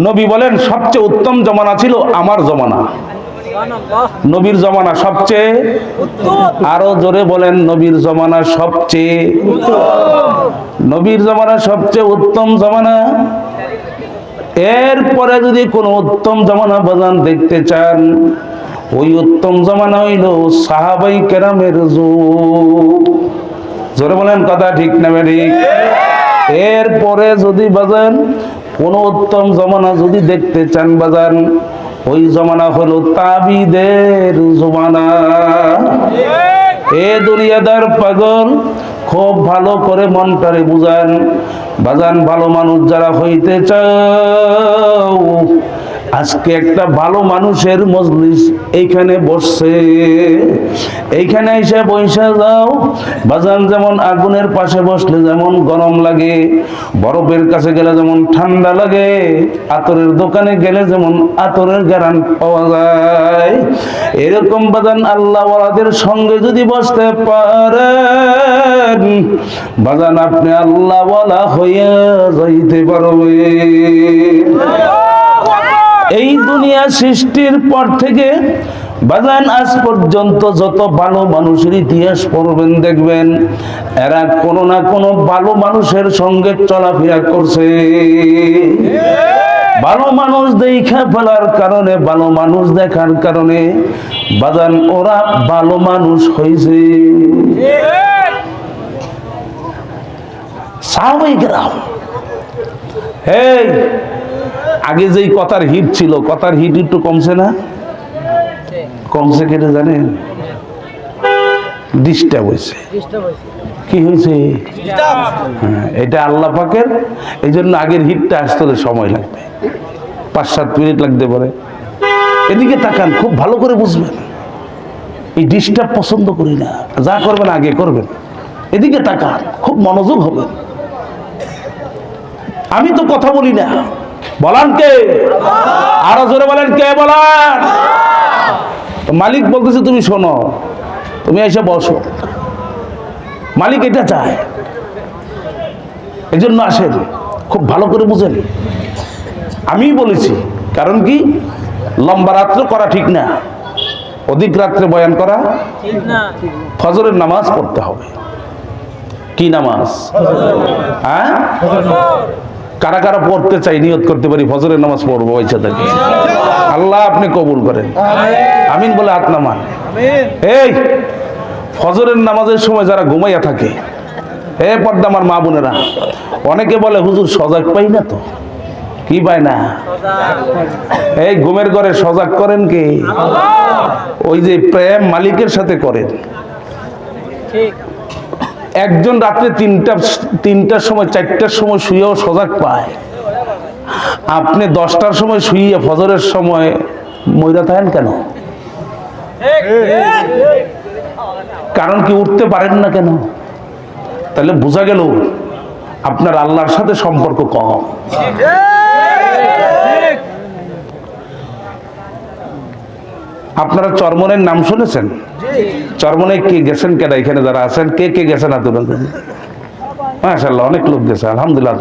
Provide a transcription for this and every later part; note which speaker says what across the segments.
Speaker 1: নবী বলেন সবচেয়ে উত্তম জমানা ছিল আমার জমানা। নবীর জমানা সবচেয়ে, আরো জোরে বলেন নবীর জমানা সবচেয়ে, নবীর জমানা সবচেয়ে উত্তম জমানা। এরপরে যদি কোন উত্তম জমানা বাজান দেখতে চান, ওই উত্তম জমানা হইল সাহাবাই কেরামের যুগ। জোরে বলেন কথা ঠিক না ঠিক? এরপরে যদি বাজান কোন উত্তম জমানা যদি দেখতে চান বাজান, ওই জমানা হলো তাবিদের জমানা। এ দুনিয়াদার পাগল, খুব ভালো করে মনটারে বুঝান বাজান। ভালো মানুষ যারা হইতে চাও, আজকে একটা ভালো মানুষের মজলিস এইখানে বসছে, এইখানে এসে বৈশা যাও বাজান। যেমন আগুনের পাশে বসলে যেমন গরম লাগে, বরফের কাছে গেলে যেমন ঠান্ডা লাগে, আতরের দোকানে গেলে যেমন আতরের গ্যারান পাওয়া যায়, এরকম বাজান আল্লাহওয়ালাদের সঙ্গে যদি বসতে পারেন বাজান, আপনি আল্লাহওয়ালা হইয়া যাইতে পারবেন। এই দুনিয়া সৃষ্টির পর থেকে বাজান আজ পর্যন্ত যত ভালো মানুষের ইতিহাস পড়বেন দেখবেন এরা কোনো না কোনো ভালো মানুষের সঙ্গে চলাফেরা করছে। ভালো মানুষ দেখা ফেলার কারণে, ভালো মানুষ দেখার কারণে বাজান ওরা ভালো মানুষ হয়েছে। সাহাবায়ে কেরাম, আগে যেই কথার হিট ছিল, কথার হিট একটু কমছে না? কমছে কেটে জানেন? ডিস্টার্ব হয়েছে। কি হয়েছে? এটা আল্লাহ পাকের, এই জন্য আগের হিটটা আসতে হলে সময় লাগবে, 5-7 মিনিট লাগতে পারে। এদিকে তাকান, খুব ভালো করে বুঝবেন। এই ডিস্টার্ব পছন্দ করি না, যা করবেন আগে করবেন। এদিকে তাকান, খুব মনোযোগ হবে। আমি তো কথা বলি না, বলান কে? আরো জোরে বলেন কে বলান? মালিক বলতেছে তুমি শোনো, তুমি এসে বসো। মালিক এটা চায়, এই জন্য আসেন, খুব ভালো করে বুঝেন। আমি বলেছি, কারণ কি লম্বা রাত্রে করা ঠিক না, অধিক রাত্রে বয়ান করা ঠিক না। ফজরের নামাজ পড়তে হবে। কি নামাজ? হ্যাঁ, কারা কারা পড়তে চাই নিয়ত করতে পারি ফজরের নামাজ পড়বো ইচ্ছা থাকে। আল্লাহ আপনি কবুল করেন, আমিন বলে হাত নামান। এই ফজরের নামাজের সময় যারা ঘুমাইয়া থাকে, হে পর্দা আমার মা বোনেরা, অনেকে বলে হুজুর সজাগ পাই না। তো কি পায় না? এই ঘুমের ঘরে সজাগ করেন কে? ওই যে প্রেম মালিকের সাথে করেন। একজন রাত্রে 3টার সময় 4টার সময় শুয়েও সজাগ পায়, আপনি 10টার সময় শুয়ে ফজরের সময় মইরা থাকেন কেন? কারণ কি উঠতে পারেন না কেন? তাহলে বোঝা গেল আপনার আল্লাহর সাথে সম্পর্ক কম। আপনারা চরমনের নাম শুনেছেন? চরমনে কে গেছেন? কেডা এখানে যারা আছেন কে কে গেছেন? মাশাআল্লাহ, অনেক লোক গেছে, আলহামদুলিল্লাহ।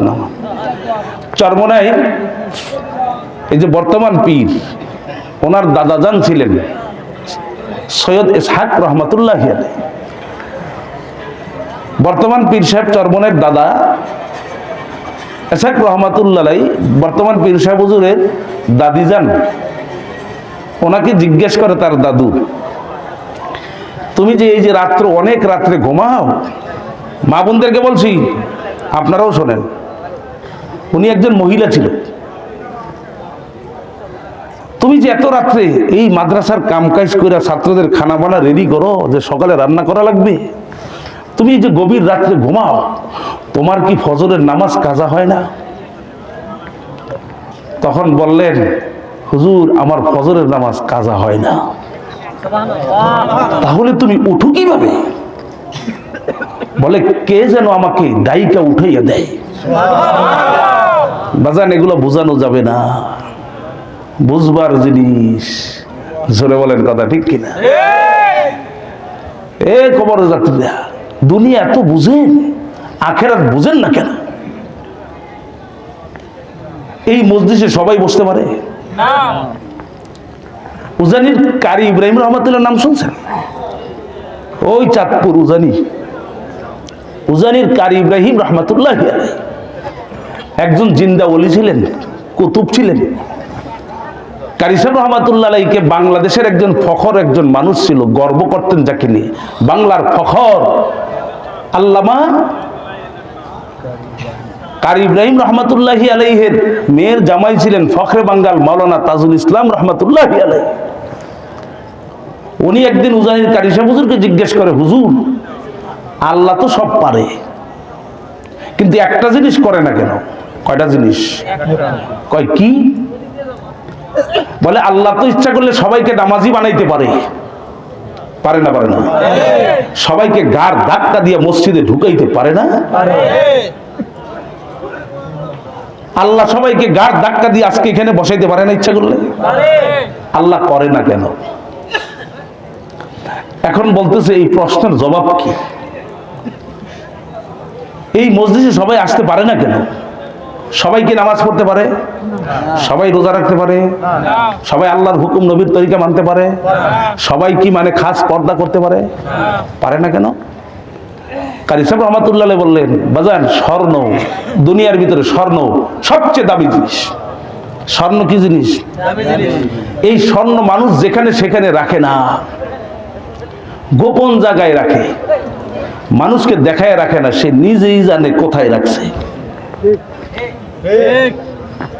Speaker 1: চরমনায় এই যে বর্তমান পীর, ওনার দাদাজান ছিলেন সৈয়দ ইসহাক রহমাতুল্লাহ আলাইহি। বর্তমান পীর সাহেব চরমনের দাদা ইসহাক রহমাতুল্লাহ আলাইহি, বর্তমান পীর সাহেব হুজুরের দাদিজান। ওনাকে জিজ্ঞেস করে তার দাদু, তুমি যে এই যে রাত্র অনেক রাত্রে ঘুমাও, মা বোনদেরকে বলছি আপনারাও শোনেন। উনি একজন মহিলা ছিল। তুমি যে এত রাত্রে এই মাদ্রাসার কামকাজ করে ছাত্রদের খানা বানা রেডি করো, যে সকালে রান্না করা লাগবে, তুমি যে গভীর রাত্রে ঘুমাও, তোমার কি ফজরের নামাজ কাজা হয় না? তখন বললেন, হুজুর আমার ফজরের নামাজ কাজা হয় না। তাহলে তুমি উঠো কিভাবে? বলে কে যেন আমাকে দায়িকা উঠাইয়া দেয়। বাজান এগুলো বোঝানো যাবে না, বুঝবার জিনিস। জোরে বলেন কথা ঠিক কিনা? এ কবর যাত্রীরা, দুনিয়া এত বুঝেন, আখেরাত বুঝেন না কেন? এই মজলিসে সবাই বসতে পারে না। উজানির কারি ইব্রাহিম রহমাতুল্লাহ নাম শুনছেন? ওই চাঁদপুর উজানির কারি ইব্রাহিম রহমাতুল্লাহ একজন জিন্দা ওলি ছিলেন, কুতুব ছিলেন। কারি সাহেব রহমাতুল্লাহ আলাইকে বাংলাদেশের একজন ফখর, একজন মানুষ ছিল, গর্ব করতেন যাকে নিয়ে, বাংলার ফখর আল্লামা কারি ইব্রাহিম রহমাতুল্লাহি আলাইহের মেয়ের জামাই ছিলেন ফখরে বাঙ্গাল মাওলানা তাজুল ইসলাম রহমাতুল্লাহি আলাইহি। উনি একদিন উজানির কারি সাহেব হুজুরকে জিজ্ঞেস করে, হুজুর আল্লাহ তো সব পারে, কিন্তু একটা জিনিস করে না কেন? কয়টা জিনিস? কয় কি? বলে আল্লাহ তো ইচ্ছা করলে সবাইকে নামাজি বানাইতে পারে, পারে না? পারে না? সবাইকে গার ধাক্কা দিয়ে মসজিদে ঢুকাইতে পারে না? আল্লাহ সবাইকে গার ধাক্কা দিয়ে আজকে এখানে বসাইতে পারে না ইচ্ছা করলে? আল্লাহ করে না কেন? এখন বলতেছে এই প্রশ্নের জবাব কি? এই মসজিদে সবাই আসতে পারে না কেন? সবাই কি নামাজ পড়তে পারে? সবাই রোজা রাখতে পারে? সবাই আল্লাহর হুকুম নবীর তরিকা মানতে পারে? সবাই কি মানে খাস পর্দা করতে পারে? পারে না কেন? কারি সাহেব রহমাতুল্লাহ আলাইহি বললেন, বাজান স্বর্ণ, দুনিয়ার ভিতরে স্বর্ণ সবচেয়ে দামি জিনিস। স্বর্ণ কি জিনিস? এই স্বর্ণ মানুষ যেখানে সেখানে রাখে না, গোপন জায়গায় রাখে, মানুষকে দেখায় রাখে না, সে নিজেই জানে কোথায় রাখছে।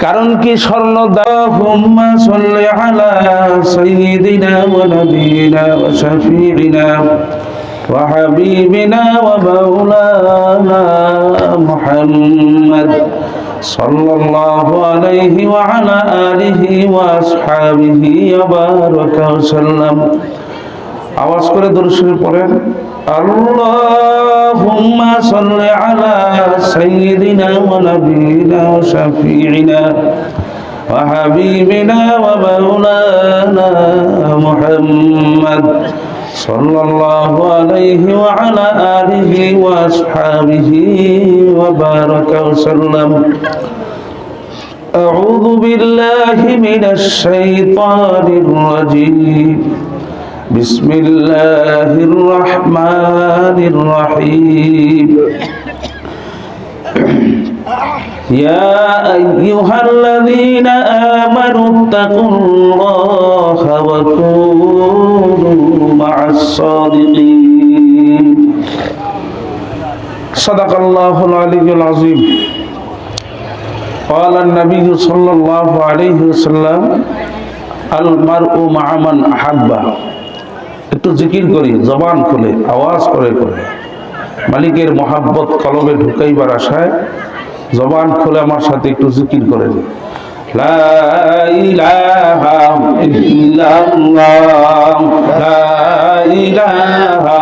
Speaker 1: কারণ কি? স্বর্ণ আল্লাহুম্মা সাল্লি আলা সাইয়্যিদিনা ওয়া নাবিয়িনা ওয়া শাফিঈনা ওয়া হাবিবিনা ওয়া মাওলানা মুহাম্মদ সাল্লাল্লাহু আলাইহি ওয়া আলা আলিহি ওয়া আসহাবিহি ওয়া বারাকা ওয়া সাল্লাম। আওয়াজ করে দরুদ শরীফ পড়েন। আল্লাহুম্মা সাল্লি আলা সাইয়্যিদিনা ওয়া নাবিয়িনা ওয়া শাফিঈনা ওয়া হাবিবিনা ওয়া মাওলানা মুহাম্মদ সাল্লাল্লাহু আলাইহি ওয়া আলা আলিহি ওয়া আসহাবিহি ওয়া বারাকা ওয়া সাল্লাম। আউযু বিল্লাহি মিনাশ শাইতানির রাজীম। بسم الله الرحمن الرحيم يا أيها الذين آمنوا اتقوا الله وكونوا مع الصادقين صدق الله العلي العظيم قال النبي صلى الله عليه وسلم المرء مع من أحبه। একটু জিকির করি, জবান খুলে আওয়াজ করে করে, মালিকের মহাব্বত কলবে ঢুকাইবার আশায় জবান খুলে আমার সাথে একটু জিকির করেন। লা ইলাহা ইল্লাল্লাহ, লা ইলাহা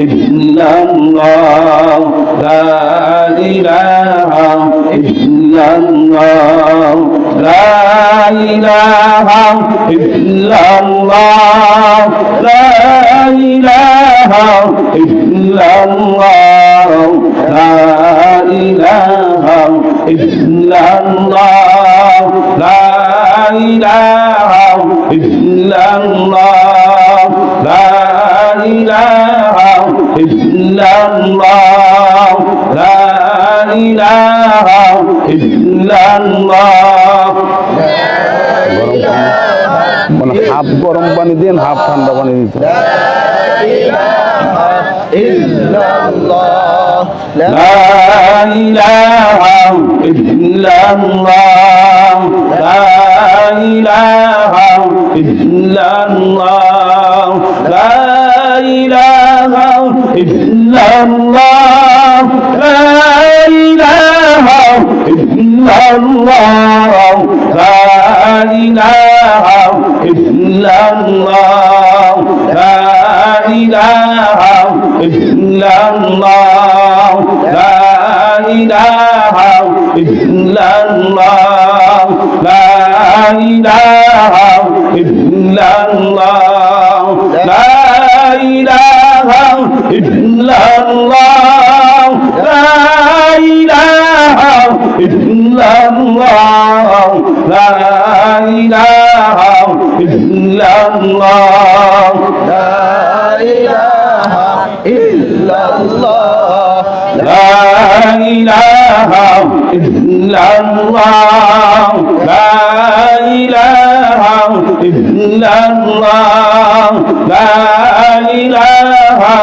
Speaker 1: ইল্লাল্লাহ, লা ইলাহা ইল্লাল্লাহ, লা ইলাহা ইল্লাল্লাহ, লা ইলাহা ইল্লাল্লাহ, লা ইলাহা ইল্লাল্লাহ, লা ইলাহা ইল্লাল্লাহ, লা ইলাহা ইল্লাল্লাহ, লা ইলাহা ইল্লাল্লাহ। মানে হাফ গরম পানি দিন, হাফ ঠান্ডা পানি দিতে। লা ইলাহা ইল্লাল্লাহ, লা ইলাহা ইল্লাল্লাহ, লা ইলাহা ইল্লাল্লাহ, লা ইলাহা ইল্লাল্লাহ, লা ইলাহা ইল্লাল্লাহ, লা ইলাহা ইল্লাল্লাহ, লা ইলাহা ইল্লাল্লাহ, লা ইলাহা ইল্লাল্লাহ, লা ইলাহা ইল্লাল্লাহ, লা ইলাহা ইল্লাল্লাহ, লা ইলাহা ইল্লাল্লাহ, লা ইলাহা ইল্লাল্লাহ
Speaker 2: লা ইলাহা ইল্লাল্লাহ
Speaker 1: লা ইলাহা ইল্লাল্লাহ লা ইলাহা ইল্লাল্লাহ লা ইলাহা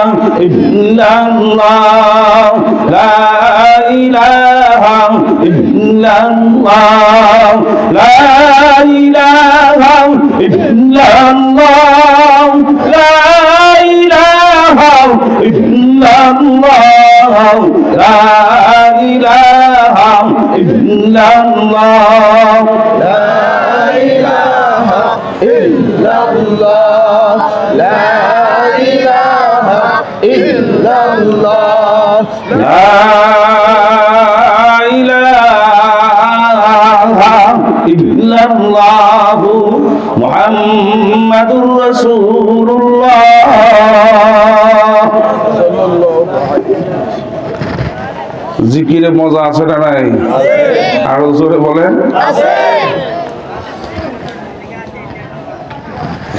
Speaker 1: ইল্লাল্লাহ লা ইলাহা ইল্লাল্লাহ লা ইলাহা ইল্লাল্লাহ লা ইলাহা ইল্লাল্লাহ লা ইলাহা ইল্লাল্লাহ
Speaker 2: লা ইলাহা ইল্লাল্লাহ লা ইলাহা ইল্লাল্লাহ
Speaker 1: লা ইলাহা ইল্লাল্লাহ মুহাম্মাদুর রাসূলুল্লাহ। জিকিরে মজা আছে না নাই? আরো জোরে বলেন।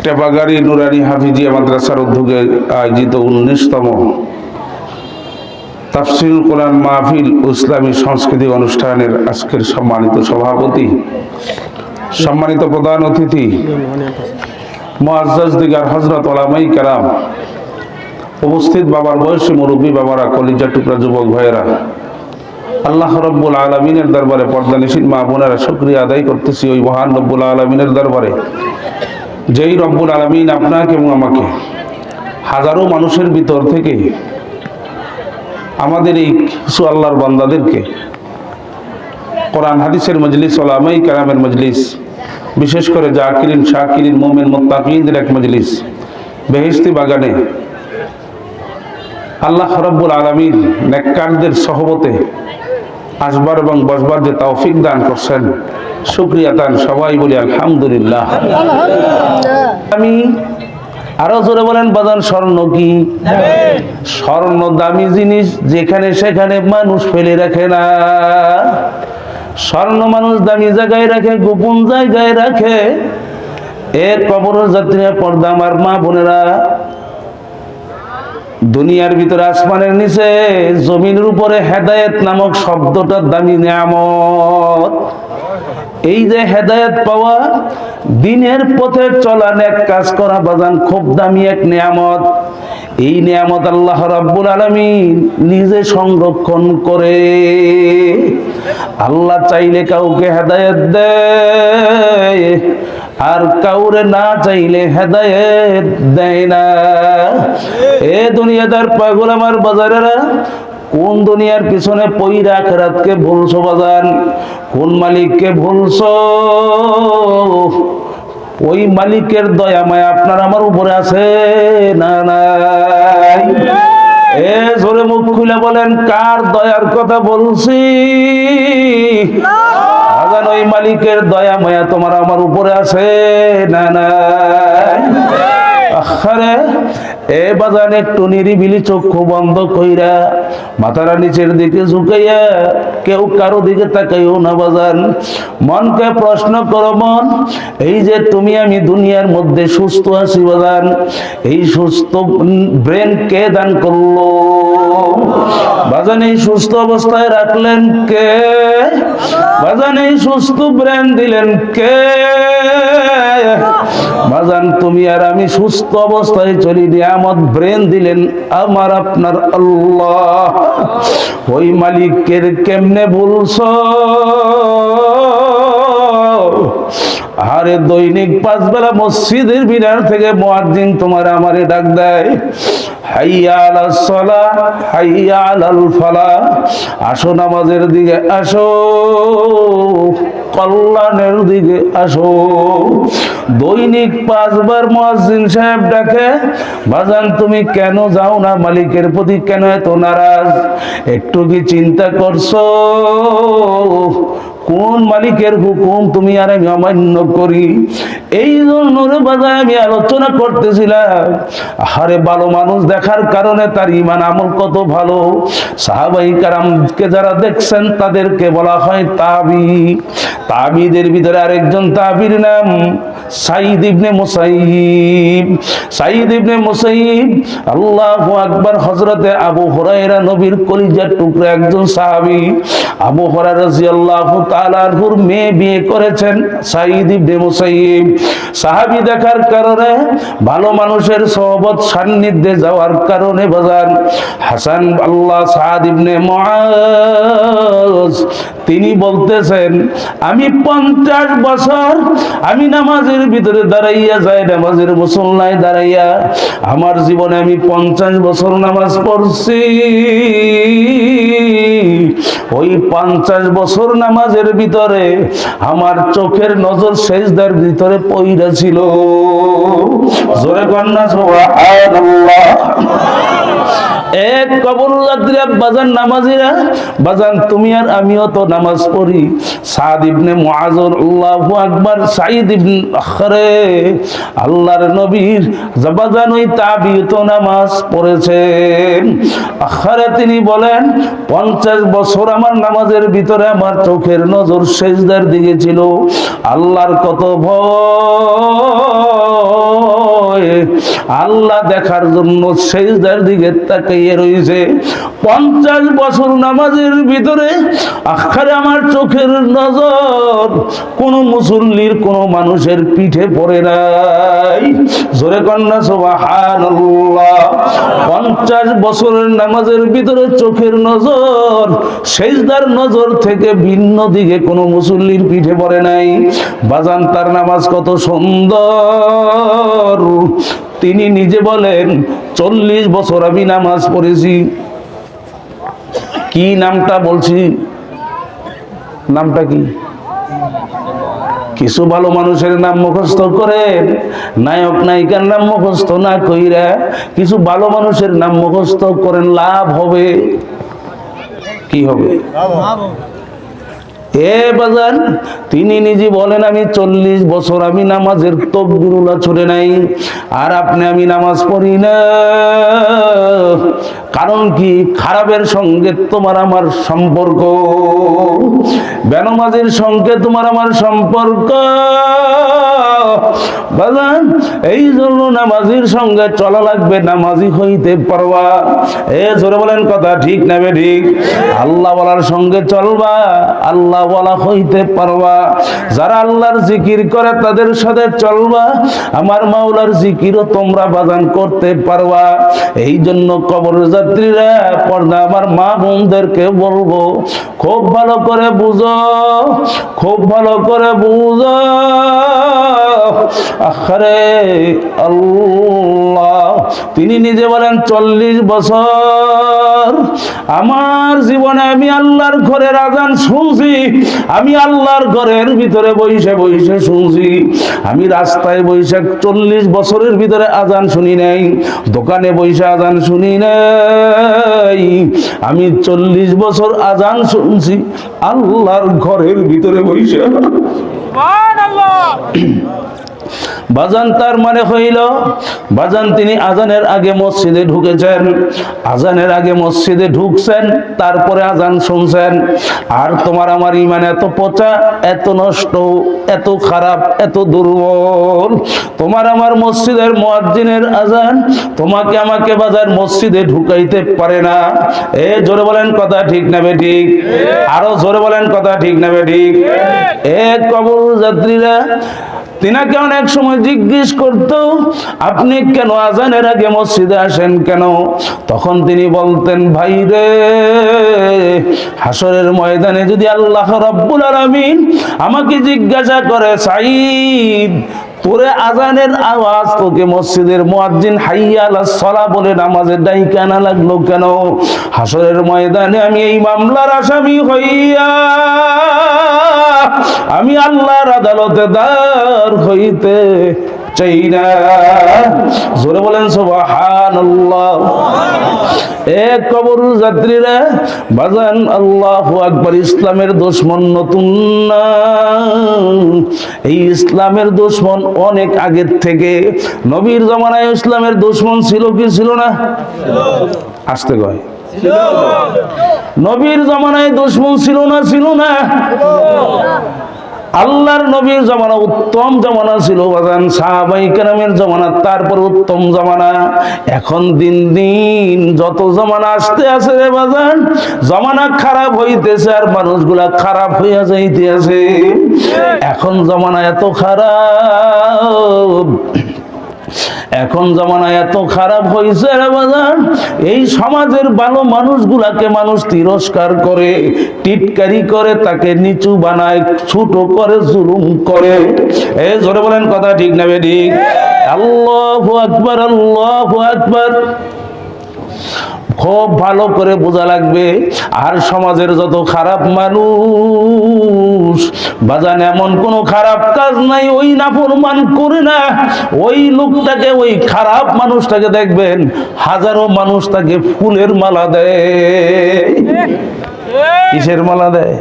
Speaker 1: টেপাগাড়ি নুরানি হাফিজিয়া মাদ্রাসার উদ্যোগে আয়োজিত 19তম তাফসীরুল কোরআন মাহফিল ও ইসলামী সাংস্কৃতিক অনুষ্ঠানের আজকের সম্মানিত সভাপতি, সম্মানিত প্রধান অতিথি, মুআজ্জাজ দিগার হযরত উলামায়ে কেরাম, উপস্থিত বাবার বয়সী মুরব্বী বাবারা, কলিজার টুকরা যুবক ভাইয়েরা, আল্লাহ রব্বুল আলামিনের দরবারে পর্দানিশীন মা বোনেরা শুকরিয়া আদায় করতেছি ওই মহান রব্বুল আলামিনের দরবারে, যেই রব্বুল আলামিন আপনাকে এবং আমাকে হাজারো মানুষের ভিতর থেকে আমাদের এই কিছু আল্লাহর বান্দাদেরকে কোরআন হাদিসের মজলিস, উলামায়ে কেরামের মজলিস, বিশেষ করে জাকিরিন শাকিরিন মুমিন মুত্তাকিনদের এক মজলিস বেহেশতি বাগানে আল্লাহ রাব্বুল আলামিন নেককারদের সহবতে আসবার এবং বসবার যে তৌফিক দান করছেন, শুকরিয়া দান সবাই বলি আলহামদুলিল্লাহ। আমি আরো জোরে বলেন বাজান, স্বর্ণ কি? স্বর্ণ দামি জিনিস, যেখানে সেখানে মানুষ ফেলে রাখে না। স্বর্ণ মানুষ দামি জায়গায় রাখে, গোপন জায়গায় রাখে। এর কবর যাত্রীরা, পর্দা আমার মা বোনেরা, দুনিয়ার ভিতরে আসমানের নিচে জমিনের উপরে হেদায়েত নামক শব্দটার দামি নিয়ামত। এই যে হেদায়েত পাওয়া, দিনের পথে চলা, নেক কাজ করা বাজান খুব দামি এক নিয়ামত। এই নিয়ামত আল্লাহ রাব্বুল আলামিন নিজে সংরক্ষণ করে। আল্লাহ চাইলে কাউকে হেদায়েত দেয়, আর কাউরে না চাইলে হেদায়েত দেয় না। এ দুনিয়াদার পাগল আমার বাজারেরা, কোন দুনিয়ার পিছনে পইরা আখিরাতকে ভুলছো বাজান? কোন মালিককে ভুলছো? ওই মালিকের দয়া মায়া আপনার আমার উপরে আছে না নাই? এ জোরে মুখ খুলে বলেন, কার দয়ার কথা বলছি? বাজান, ওই মালিকের দয়া মায়া তোমার আমার উপরে আছে না নাই? আরে এ বাজান, একটু নিরিবিলি চক্ষু বন্ধ কইরা মাথাটা নিচের দিকে ঝুঁকাইয়া কেউ কারো দিকে তাকাইও না বাজান। মনকে প্রশ্ন করো, মন, এই যে তুমি আমি দুনিয়ার মধ্যে সুস্থ আছি বাজান, এই সুস্থ ব্রেন কে দান করলো বাজান? এই সুস্থ অবস্থায় রাখলেন কে বাজান? এই সুস্থ ব্রেন দিলেন কে বাজান? তুমি আর আমি সুস্থ অবস্থায় চলি, নিয়ামত ব্রেন দিলেন আমার আপনার আল্লাহ। ওই মালিকের কেমনে ভুলছো? আরে দৈনিক 5 বেলা মসজিদের মিনার থেকে মুয়াজ্জিন তোমার আমারে ডাক দেয়, হাইয়া আলাস সালাহ, হাইয়া আলাল ফালাহ, আসো নামাজের দিকে আসো, কল্যাণের দিকে আসো। দৈনিক 5 বার মুয়াজ্জিন সাহেব ডাকে, বাজান তুমি কেন যাও না? মালিকের প্রতি কেন এত নারাজ? একটু কি চিন্তা করছো? কোন মালিকের হুকুম তুমি আর আমি অমান্য করি? এই জন্য রে বাজায় আমি আলোচনা করতেছিলাম, আরে ভালো মানুষ দেখার কারণে তার ঈমান আমল কত ভালো। সাহাবায়ে কেরামকে যারা দেখছেন তাদেরকে বলা হয় তাবি। তাবিদের ভিতরে আরেকজন তাবির নাম সাঈদ ইবনে মুসাইয়িব। সাঈদ ইবনে মুসাইয়িব, আল্লাহু আকবার, হযরতে আবু হুরায়রা নবীর কলিজার টুকরা একজন সাহাবী। আবু হুরায়রা রাদিয়াল্লাহু তাআলা আনহুর মেয়ে বিয়ে করেছেন সাঈদ ইবনে মুসাইয়িব। সাহাবী দেখার কারণে, ভালো মানুষের সোহবত সান্নিধ্যে যাওয়ার কারণে বাজার হাসান আল্লাহ সাদ ইবনে মুআজ তিনি বলতেছেন, আমি 50 বছর আমি নামাজের ভিতরে দাঁড়াইয়া যাই, নামাজের মুসল্লায় দাঁড়াইয়া আমার জীবনে আমি 50 বছর নামাজ পড়ছি। ওই 50 বছর নামাজের ভিতরে আমার চোখের নজর সেজদার ভিতরে পইরা ছিল। জোরে কন্যা সুবহানাল্লাহ। এক কবর যাত্রীরা বাজান নামাজিরা, বাজান তুমি আর আমিও তো নামাজ পড়ি। সাদ ইবনে মুআজ, আল্লাহু আকবার, সাঈদ ইবনে আখরে আল্লাহর নবীর বাজান ওই তাবি তো নামাজ পড়েছেন। আখরে তিনি বলেন 50 বছর আমার নামাজের ভিতরে আমার চোখের নজর সেজদার দিকে ছিল। আল্লাহর কত ভয়, আল্লাহ দেখার জন্য সেজদার দিকে তাকিয়ে রয়েছে। 50 বছর নামাজের ভিতরে আখারে আমার চোখের নজর কোন মুসল্লির, কোন মানুষের পিঠে পড়ে নাই। জোরে কন্যা সুবহানাল্লাহ। 50 বছরের নামাজের ভিতরে চোখের নজর সেজদার নজর থেকে ভিন্ন দিকে কোন মুসল্লির পিঠে পড়ে নাই। বাজান তার নামাজ কত সুন্দর। তিনি নিজে বলেন 40 বছর আমি নামাজ পড়েছি। কি নামটা বলছি, নামটা কি? কিছু ভালো মানুষের নাম মুখস্থ করেন, নায়ক নায়িকার নাম মুখস্থ না কইরা কিছু ভালো মানুষের নাম মুখস্থ করেন, লাভ হবে। কি হবে? এ বাজান তিনি নিজে বলেন আমি 40 বছর আমি নামাজের তাকবীরুল্লাহ ছড়ে নাই, আর আপনি আমি নামাজ পড়ি না। কারণ কি? খারাপের সঙ্গে তোমার আমার সম্পর্ক, বেনামাজির সঙ্গে তোমার আমার সম্পর্ক। বাজান এই জন্য নামাজির সঙ্গে চলা লাগবে, নামাজি হইতে পারবা। এ জোরে বলেন কথা ঠিক না ঠিক? আল্লাহ বলার সঙ্গে চলবা, আল্লাহ বলা হইতে পারবা। যারা আল্লাহর জিকির করে তাদের সাথে চলবা, আমার মাওলার জিকিরও তোমরা বাজান করতে পারবা। এই জন্য কবর যাত্রীরা, পর্দা আমার মা বোনদেরকে বলবো, খুব ভালো করে বুঝো, খুব ভালো করে বুঝো। আখরে আল্লাহ তিনি নিজে বলেন 40 বছর আমার জীবনে আমি আল্লাহর ঘরের আজান শুনছি, আমি আল্লাহর ঘরের ভিতরে বসে বসে শুনছি। আমি রাস্তায় বসে 40 বছরের ভিতরে আজান শুনি নাই, দোকানে বসে আজান শুনি নাই। আমি 40 বছর আজান শুনছি আল্লাহর ঘরের ভিতরে বসে। বাজান তার মানে হইল, বাজান তিনি আজানের আগে মসজিদে ঢুকেছেন, আজানের আগে মসজিদে ঢুকছেন, তারপরে আজান শুনছেন। আর তোমার আমার ঈমান এত পচা, এত নষ্ট, এত খারাপ, এত দুর্বল, তোমার আমার মসজিদের মুয়াজ্জিনের আজান তোমাকে আমাকে বাজার মসজিদে ঢুকাইতে পারে না। এ জোরে বলেন কথা ঠিক না ঠিক? আরো জোরে বলেন কথা ঠিক না ঠিক? এ কবর যাত্রীরা তিনাকে অনেক সময় জিজ্ঞেস করতো, আপনি কেন আজানের আগে মসজিদে আসেন কেন? তখন তিনি বলতেন, ভাই রে, হাসরের ময়দানে যদি আল্লাহ রাব্বুল আলামিন আমাকে জিজ্ঞাসা করে, সাঈদ তোরে আজানের আওয়াজ তোকে মসজিদের মুয়াজ্জিন হাইয়া আলাস সালাহ বলে নামাজের ডাইকা আনা লাগলো কেন? হাসরের ময়দানে আমি এই মামলার আসামি হইয়া আমি আল্লাহর আদালতে দাঁড় হইতে চাই না। জোরে বলেন সুবহানাল্লাহ। এ কবর যাত্রীরা বাজান আল্লাহু আকবার, ইসলামের দুশমন নতুন না, এই ইসলামের দুশমন অনেক আগের থেকে। নবীর জামানায় ইসলামের দুশমন ছিল কি ছিল না? আসতে কয়, নবীর জামানায় দুশমন ছিল না? ছিল না? আল্লাহর নবীর জামানা উত্তম জামানা ছিল বাজান, সাহাবায়ে কেরামের জামানা তারপর উত্তম জামানা। এখন দিন দিন যত জামানা আসতে আছে রে বাজান, জামানা খারাপ হইতেছে আর মানুষগুলা খারাপ হইয়া যাইতেছে। এখন জামানা এত খারাপ, এখন জামানা এত খারাপ হয়েছে রে বাজান, এই সমাজের ভালো মানুষগুলাকে মানুষ তিরস্কার করে, টিটকারি করে, তাকে নিচু বানায়, ছোট করে, জুলুম করে। এই জোরে বলেন কথা ঠিক না বেঠিক? আল্লাহু আকবার, আল্লাহু আকবার। খুব ভালো করে বোঝা লাগবে। আর সমাজের যত খারাপ মানুষ বাজান, এমন কোন খারাপ কাজ নাই ওই নাফরমান করে না। ওই লোকটাকে, ওই খারাপ মানুষটাকে দেখবেন হাজারো মানুষ তাকে ফুলের মালা দেয়। কিসের মালা দেয়?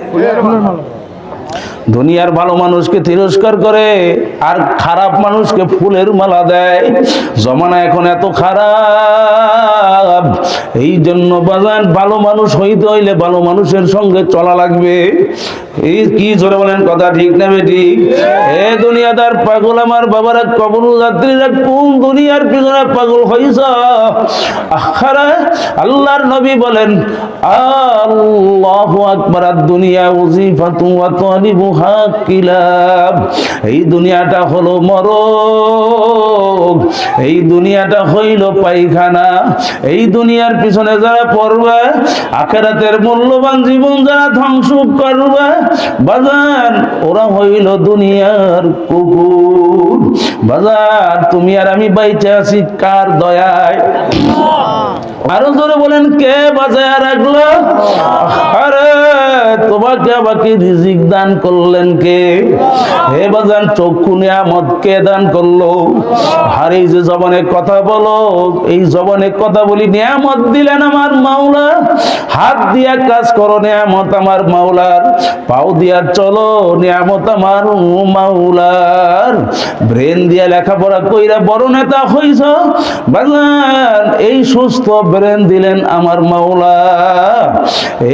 Speaker 1: দুনিয়ার ভালো মানুষকে তিরস্কার করে আর খারাপ মানুষকে ফুলের মালা দেয়। জমানা এখন এত খারাপ, এই জন্য বাজান ভালো মানুষ হইতে হইলে ভালো মানুষের সঙ্গে চলা লাগবে। এই কি জোরে বলেন কথা ঠিক না বেঠিক? এ দুনিয়াদার পাগল আমার বাবারা, কবর যাত্রীরা, কোন দুনিয়ার পিছনে পাগল হইছ? আখারা আল্লাহর নবী বলেন আল্লাহু আকবার, দুনিয়া উজিফাতু ওয়া তালিবুহা কিলাব। এই দুনিয়াটা হলো মরগ, এই দুনিয়াটা হইল পায়খানা। এই দুনিয়ার পিছনে যারা পড়বে, আখিরাতের মূল্যবান জীবন যারা ধ্বংস করবে বাজান, ওরা হইল দুনিয়ার কুকুর। বাজান তুমি আর আমি বাইচে আছি কার দয়ায়? আরো জোরে বলেন, কে বাঁচায়া রাখলো? আরে তোমাকে আমাকে রিজিক দান করলেন কে? হে বাজান, চক্ষু নিয়ামত কে দান করলো? আর এই যে জবানে কথা বলো, এই জবানে কথা বলি, নিয়ামত দিলেন আমার মাওলা। হাত দিয়া কাজ করো, নিয়ামত আমার মাওলার। পাও দিয়া চলো, নিয়ামত আমার মাওলার। ব্রেন দিয়া লেখাপড়া কইরা বড় নেতা হইছ বাজান, এই সুস্থ ব্রেন দিলেন আমার মাওলা।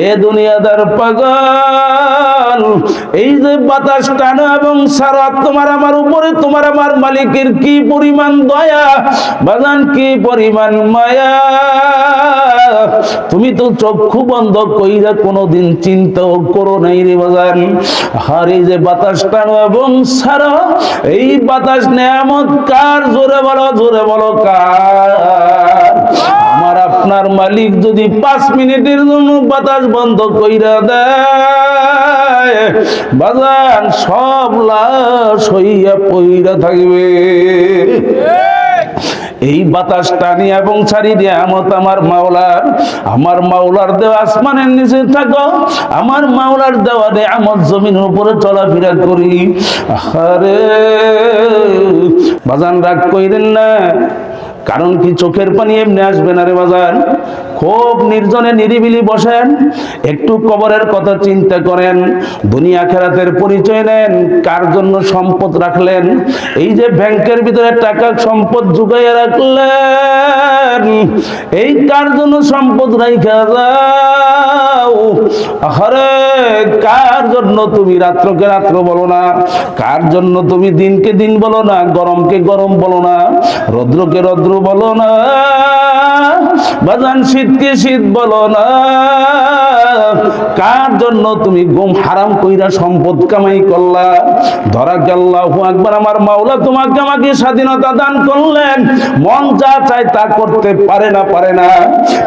Speaker 1: এ দুনিয়াদার পাগল, এই যে বাতাস টানা এবং সারা তোমার আমার উপরে, তোমার আমার মালিকের কি পরিমাণ দয়া বাজান, কি পরিমাণ মায়া। তুমি তো চক্ষু বন্ধ কইরা কোনোদিন চিন্তাও করো নাই রে বাজান। আর এই যে বাতাস টানো এবং সারা, এই বাতাস নেয়ামত কার? জোরে বলো, জোরে বলো কার? আমার আপনার মালিক যদি 5 মিনিটের জন্য বাতাস বন্ধ কইরা দেয় বাজান, সব লাশ হইয়া পইরা থাকবে। এই বাতাস টানি এবং ছাড়ি নিয়ামত আমার মাওলার। আমার মাওলার দেওয়া আসমানের নিচে থাকো, আমার মাওলার দেওয়া নিয়ামত জমিনের উপরে চলাফেরা করি। আরে বাজান রাগ কইরেন না, কারণ কি চোখের পানি এমনি আসবে না রে বাজান। খুব নির্জনে নিরিবিলি বসেন, একটু কবরের কথা চিন্তা করেন, দুনিয়া আখিরাতের পরিচয় নেন। কার জন্য সম্পদ রাখলেন? এই যে ব্যাংকের ভিতরে টাকা সম্পদ জুগাইয়া রাখলেন, এই কার জন্য সম্পদ রাইখা যাও? আরে কার জন্য তুমি রাত্রকে রাত্র বলো না? কার জন্য তুমি দিনকে দিন বলো না? গরমকে গরম বলো না? রৌদ্রকে রৌদ্র বলো না? বাজান শীতকে শীত বলো না? কার জন্য তুমি গুম হারাম কইরা সম্পদ কামাই করলা? ধরা আল্লাহু আকবার, আমার মাওলা তোমাকে আমাকে স্বাধীনতা দান করলেন, মন যা চায় তা করতে পারে না, পারে না।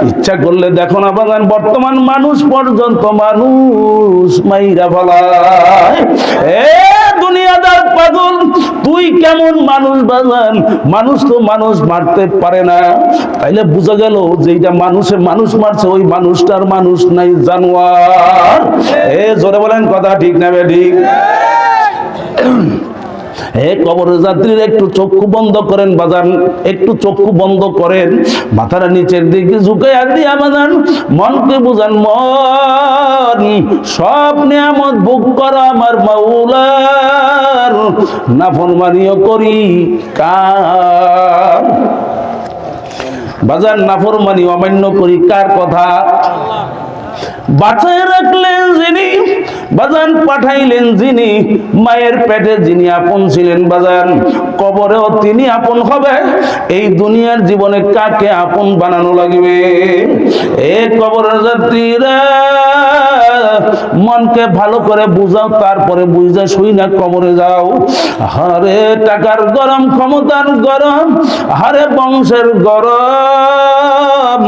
Speaker 1: ইচ্ছা করলে দেখো না বাজান, বর্তমান মানুষ পর্যন্ত মানুষ মাইরা ফেলায়। এ দুনিয়াদার পাগল, তুই কেমন মানুষ বাজান? মানুষ তো মানুষ মারতে পারে না। তাইলে বোঝা গেল যে এইটা মানুষে মানুষ মারছে, ওই মানুষটার মানুষ নাই, জানোয়ার। এ জোরে বলেন কথা ঠিক না বেঠিক? হে কবরের যাত্রীর একটু চক্ষু বন্ধ করেন বাজান, একটু চক্ষু বন্ধ করেন, মাথার নিচের দিকে ঝুঁকাইয়া দিয়া বাজান মনকে বুঝান, মন সব নিয়ামত ভোগ করো আমার মাওলার, নাফরমানিও করি কার? বাজান নাফরমানি অমান্য করি কার কথা? বাঁচায় রাখলেন যিনি, বাজান পাঠাইলেন যিনি, মায়ের পেটে যিনি আপন ছিলেন বাজান কবরেও তিনি আপন হবে। এই দুনিয়ার জীবনে কাকে আপন বানানো লাগবে? এ কবরের যাত্রীরা মনকে ভালো করে বুঝাও, তারপরে বুঝা শুই না কবরে যাও। হারে টাকার গরম, ক্ষমতার গরম, হারে বংশের গরম,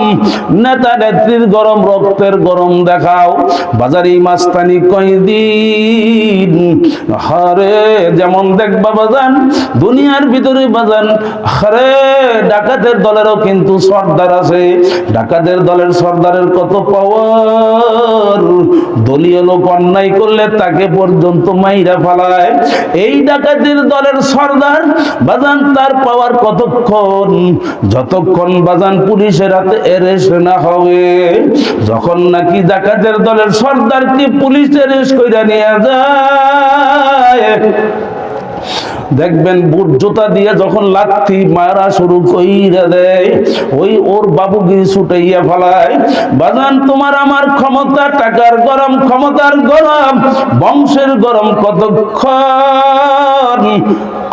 Speaker 1: নেতা নেত্রীর গরম, রক্তের গরম দেখাও, বাজারি মাস্তানি কয়দিন। হারে যেমন দেখবা বাজান দুনিয়ার ভিতরে বাজান, হারে ডাকাতের দলেরও কিন্তু সর্দার আছে, ডাকাতের দলের সর্দারের কত পাওয়ার, দলীয় লোক অন্যায় করলে তাকে পর্যন্ত মাইরা ফেলায়। এই ডাকাতের দলের সর্দার বাজান তার পাওয়ার কতক্ষণ? যতক্ষণ বাজান পুলিশের হাতে এরেস্ট না হবে। যখন নাকি ডাকাতের দলের সর্দারকে পুলিশ এরেস্ট কইরা নিয়ে যায়, দেখবেন বুট জুতা দিয়ে যখন লাথি মারা শুরু কইরা দেয়, ওই ওর বাবুগিরি ছুটাইয়া ফেলায়। বাজান তোমার আমার ক্ষমতা, টাকার গরম, ক্ষমতার গরম, বংশের গরম কতক্ষণ?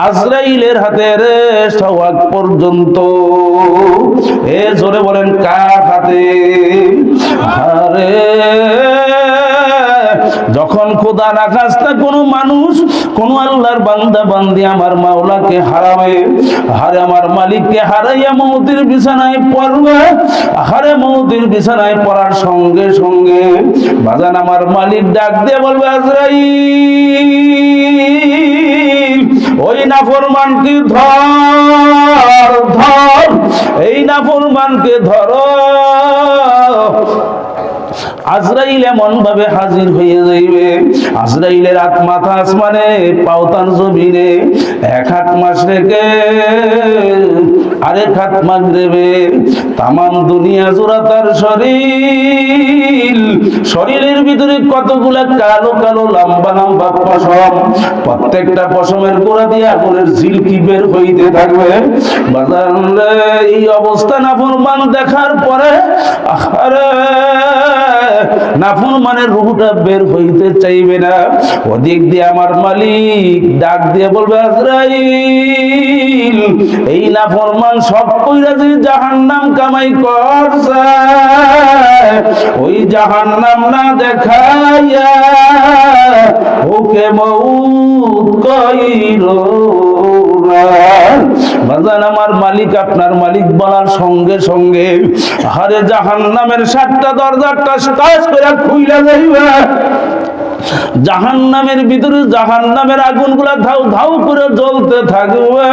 Speaker 1: আজরাইলের হাতে রেস্ট হওয়া পর্যন্ত। এ জোরে বলেন কার হাতে? আরে যখন খোদা না খাস্তা কোনো মানুষ, কোন আল্লাহর বান্দা বান্দি আমার মাওলাকে হারাবে, হারে আমার মালিককে হারাইয়া মৌতের বিছানায় পড়বে, হারে মৌতের বিছানায় পড়ার সঙ্গে সঙ্গে বাজান আমার মালিক ডাক দিয়ে বলবে, আজরাইল ওই নাফরমানকে ধর, ধর, এই নাফরমানকে ধরো। আজরাইল এমন ভাবে হাজির হয়ে যাইবে, আজরাইলের হাত মাথা আসমানে, পাও তার জমিনে, এক হাত মাস রেখে আরেক হাত মাগরিবে। তামাম দুনিয়া জোড়া তার শরীর, শরীরের ভিতরে কতগুলা কালো কালো লম্বা লম্বা পশম, প্রত্যেকটা পশমের গোড়া দিয়ে আগুনের ঝিলকি বের হইতে থাকবে। বাজার এই অবস্থা নাফরমান দেখার পরে আরে নাফরমানের রূহটা বের হইতে চাইবে না। ওদিক দিয়ে আমার মালিক ডাক দিয়ে বলবে, আজরাইল এই নাফরমান সব কইরা যে জাহান্নাম কামাই করছে, ওই জাহান্নাম না দেখাইয়া ওকে মউত কইরো না। বাজান আমার মালিক আপনার মালিক বলার সঙ্গে সঙ্গে হারে জাহান্নামের 7টা দরজা টাস টাস করে খুইলা যাইবে। জাহান্নামের ভিতরে জাহান্নামের আগুনগুলা ধাউ ধাউ করে জ্বলতে থাকবে।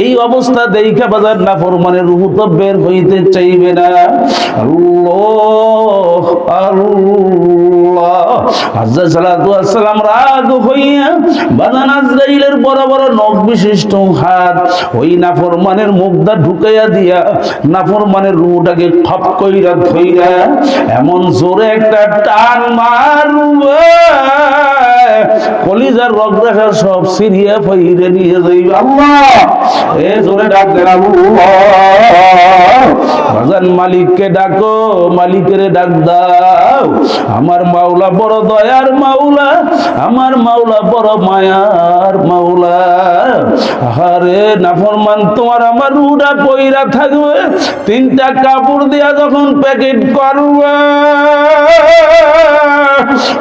Speaker 1: এই অবস্থা দেখা বাজার নাফরমানের রূহ তো বের হইতে চাইবে না। আল্লাহ আল্লাহ। হযরত সাল্লাল্লাহু আলাইহি ওয়াসাল্লাম রাগ হইয়া বাজান আজরাইলের বড় বড় নখ বিশিষ্ট হাত ওই নাফরমানের মুখটা ঢুকাইয়া দিয়া নাফরমানের রূহটাকে খপ কইরা ধইরা এমন জোরে একটা টান মারবে, কলিজার রগরেখা সব সিরিয়া ফইরে নিয়ে যাইবে। আল্লাহ এ জোরে ডাক দেন আল্লাহ। বাজান মালিককে ডাকো, মালিকের ডাক দাও। আমার মাওলা বড় দয়ার মাওলা, আমার মাওলা বড় মায়ার মাওলা। আরে নাফরমান তোমার আমার রুডা পইরা থাকবে, 3টা কাপড় দিয়া যখন প্যাকেট করবে,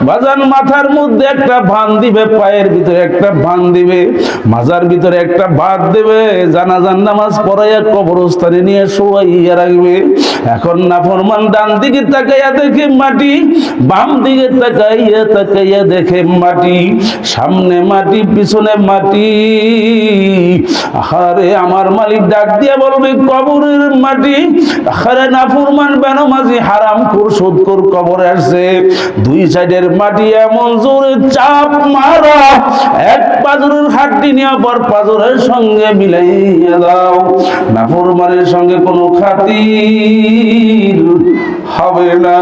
Speaker 1: বাজান মাথার মধ্যে একটা ভান দিবে, পায়ের ভিতরে একটা ভান দিবে, মাজার ভিতরে একটা বাদ দেবে, জানাজার নামাজ পড়াইয়া কবরস্থানে নিয়ে শোয়াইয়া রাখবে। এখন নাফরমান ডান দিকে তাকাইয়া দেখে মাটি, বাম দিকে তাকাইয়া দেখে মাটি, সামনে মাটি পিছনে মাটি। আরে আমার মালিক ডাক দিয়া বলবে কবরের মাটি। আরে নাফরমান বেনামাজি হারামখোর সুদখোর কবরে আসছে, দুই সাইডের মাটি এমন জোরে চাপ মারা, এক পাজরের হাড্ডি নিয়ে অপর পাজরের সঙ্গে মিলাইয়া দাও। নাফরমানের সঙ্গে কোনো খাতির হবে না।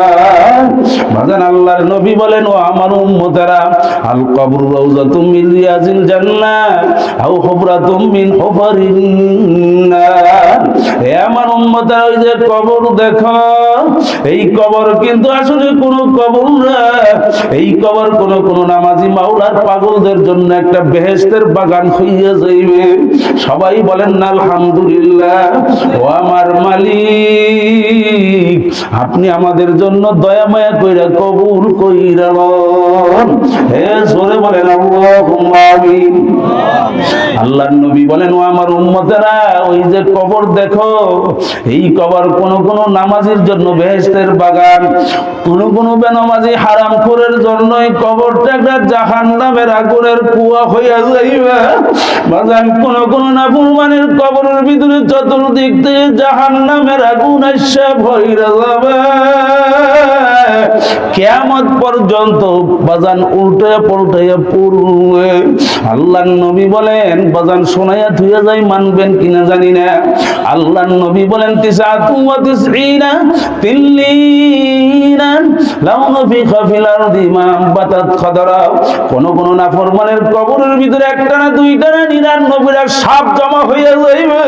Speaker 1: ভাজান আল্লাহর নবী বলেন, ও আমার উম্মতেরা, আল কবর রাউযাতুম মিন রিয়াজিল জান্নাহ আও হুফরাতুম মিন হুফারিন নার। হে আমার উম্মতেরা, ওই যে কবর দেখো, এই কবর কিন্তু আসলে কোনো কবর না। এই কবর কোন নামাজি মাওলার পাগলদের জন্য একটা বেহেশতের বাগান হইয়া যাইবে। সবাই বলেন না আলহামদুলিল্লাহ। ও আমার মালিক, আপনি আমাদের জন্য দয়া মায়া কইরা কবুল কইরা লন। হে জোরে বলেন আল্লাহুম্মা আমিন। আল্লাহর নবী বলেন, ও আমার উম্মতেরা, ওই যে কবর দেখো, এই কবর কোন নামাজির জন্য বেহেশতের বাগান, কোন বেনামাজি হারামখোরের জন্য এই কবরটা একটা জাহান্নামের আগুনের কুয়া হইয়া যাইবে। বাজান কোন নাফরমানের কবরের ভিতরে চতুর্দিক থেকে জাহান্নামের আগুন আইসা ভইরা যাবে। কিয়ামত পর্যন্ত বাজান উল্টায়া পাল্টাইয়া পড়বে। আল্লাহর নবী বলেন, বাজান শোনাইয়া থুইয়া যাই, মানবেন কিনা জানি না। আল্লাহর নবী বলেন, তিসআতুম ওয়া তিসঈনা তিল্লিনা লাউ নফিখা ফিল আরদি মা বাতাত খাদরা। কোন নাফরমানের কবরের ভিতরে একটা না দুইটা না 99টা সাপ জমা হইয়া যাইবে।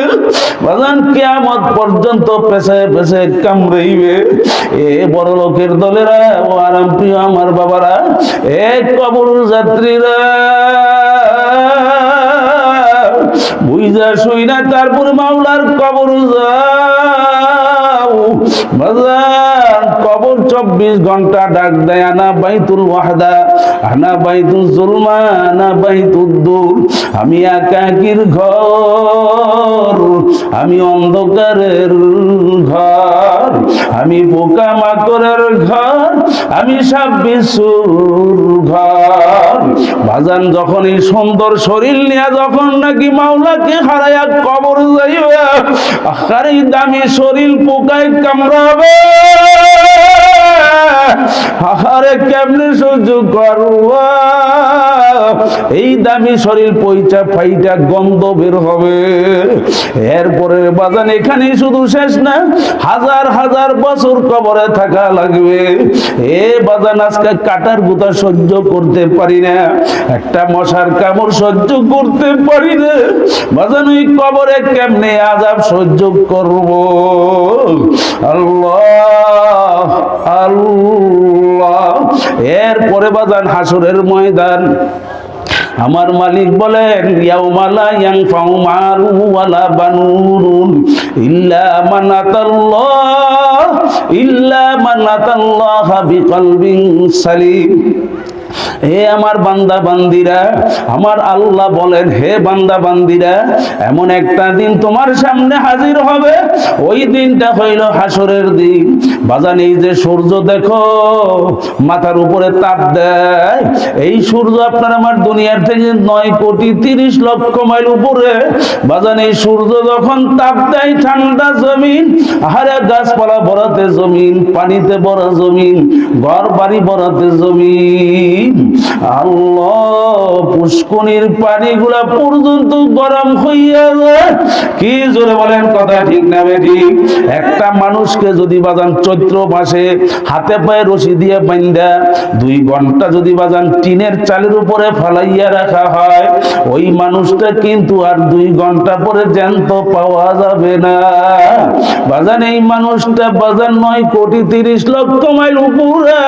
Speaker 1: বাজান কিয়ামত পর্যন্ত পেছায় পেছায় কামড়াইবে। এ বড় লোকের দলেরা, ও আরাম প্রিয় আমার বাবারা, এ কবর যাত্রীরা, বুঝা শুই না তারপর মাওলার কবর যাও। বাজান কবর 24 ঘন্টা ডাক দেয়, আনা বাইতুল ওয়াহদা, আনা বাইতুল জুলমা, আনা বাইতুদ দূর। আমি একাকির ঘর, আমি অন্ধকারের ঘর, আমি পোকা মাকড়ের ঘর, আমি সাপ বিচ্ছুর ঘর। বাজান যখন এই সুন্দর শরীর নিয়ে যখন নাকি মাওলাকে হারাইয়া কবর যাইবে, আর এই দামি শরীর পোকায় কামড়াবে, আহারে কেমনে সহ্য করবা? এই দামি শরীর পয়চা ফাইটা গন্ধ বের হবে। এরপরে বাজান এখানে শুধু শেষ না, হাজার হাজার বছর কবরে থাকা লাগবে। এ বাজান আজকে কাটার গুতা সহ্য করতে পারি না, একটা মশার কামড় সহ্য করতে পারি না। বাজান ওই কবরে কেমনে আযাব সহ্য করব? আল্লাহ আল্লাহ। এরপরে বাজান হাসরের ময়দান। আমার মালিক বলেন, ইয়াউমা লা ইয়ানফাউ মালু ওয়ালা বানুন ইল্লা মান আতাল্লাহ বিকলবিন সালিম। হে আমার বান্দা বান্দিরা, আমার আল্লাহ বলেন, হে বান্দা বান্দিরা, এমন একটা দিন তোমার সামনে হাজির হবে। ওই দিনটা হইল হাসরের দিন। বাজান এই যে সূর্য দেখো, মাথার উপরে তাপ দেয়, এই সূর্য আপনার আমার দুনিয়ার থেকে 9,30,00,000 মাইল উপরে। বাজান এই সূর্য যখন তাপ দেয়, ঠান্ডা জমিন, আহারে গাছপালা ভরাতে জমিন, পানিতে ভরা জমিন, ঘর বাড়ি ভরাতে জমিন। আল্লাহ, পুষ্কনির পানিগুলা পর্যন্ত গরম হইয়া যায়। কি জোরে বলেন, কথা ঠিক না বেঠিক? একটা মানুষকে যদি বাজান চৈত্র মাসে হাতে পায়ে রশি দিয়ে বাঁধা 2 ঘন্টা যদি বাজান টিনের চালের উপরে ফালাইয়া রাখা হয়, ওই মানুষটা কিন্তু আর 2 ঘন্টা পরে জ্যান্ত পাওয়া যাবে না। বাজান এই মানুষটা বাজান 9,30,00,000 মাইল উপরে।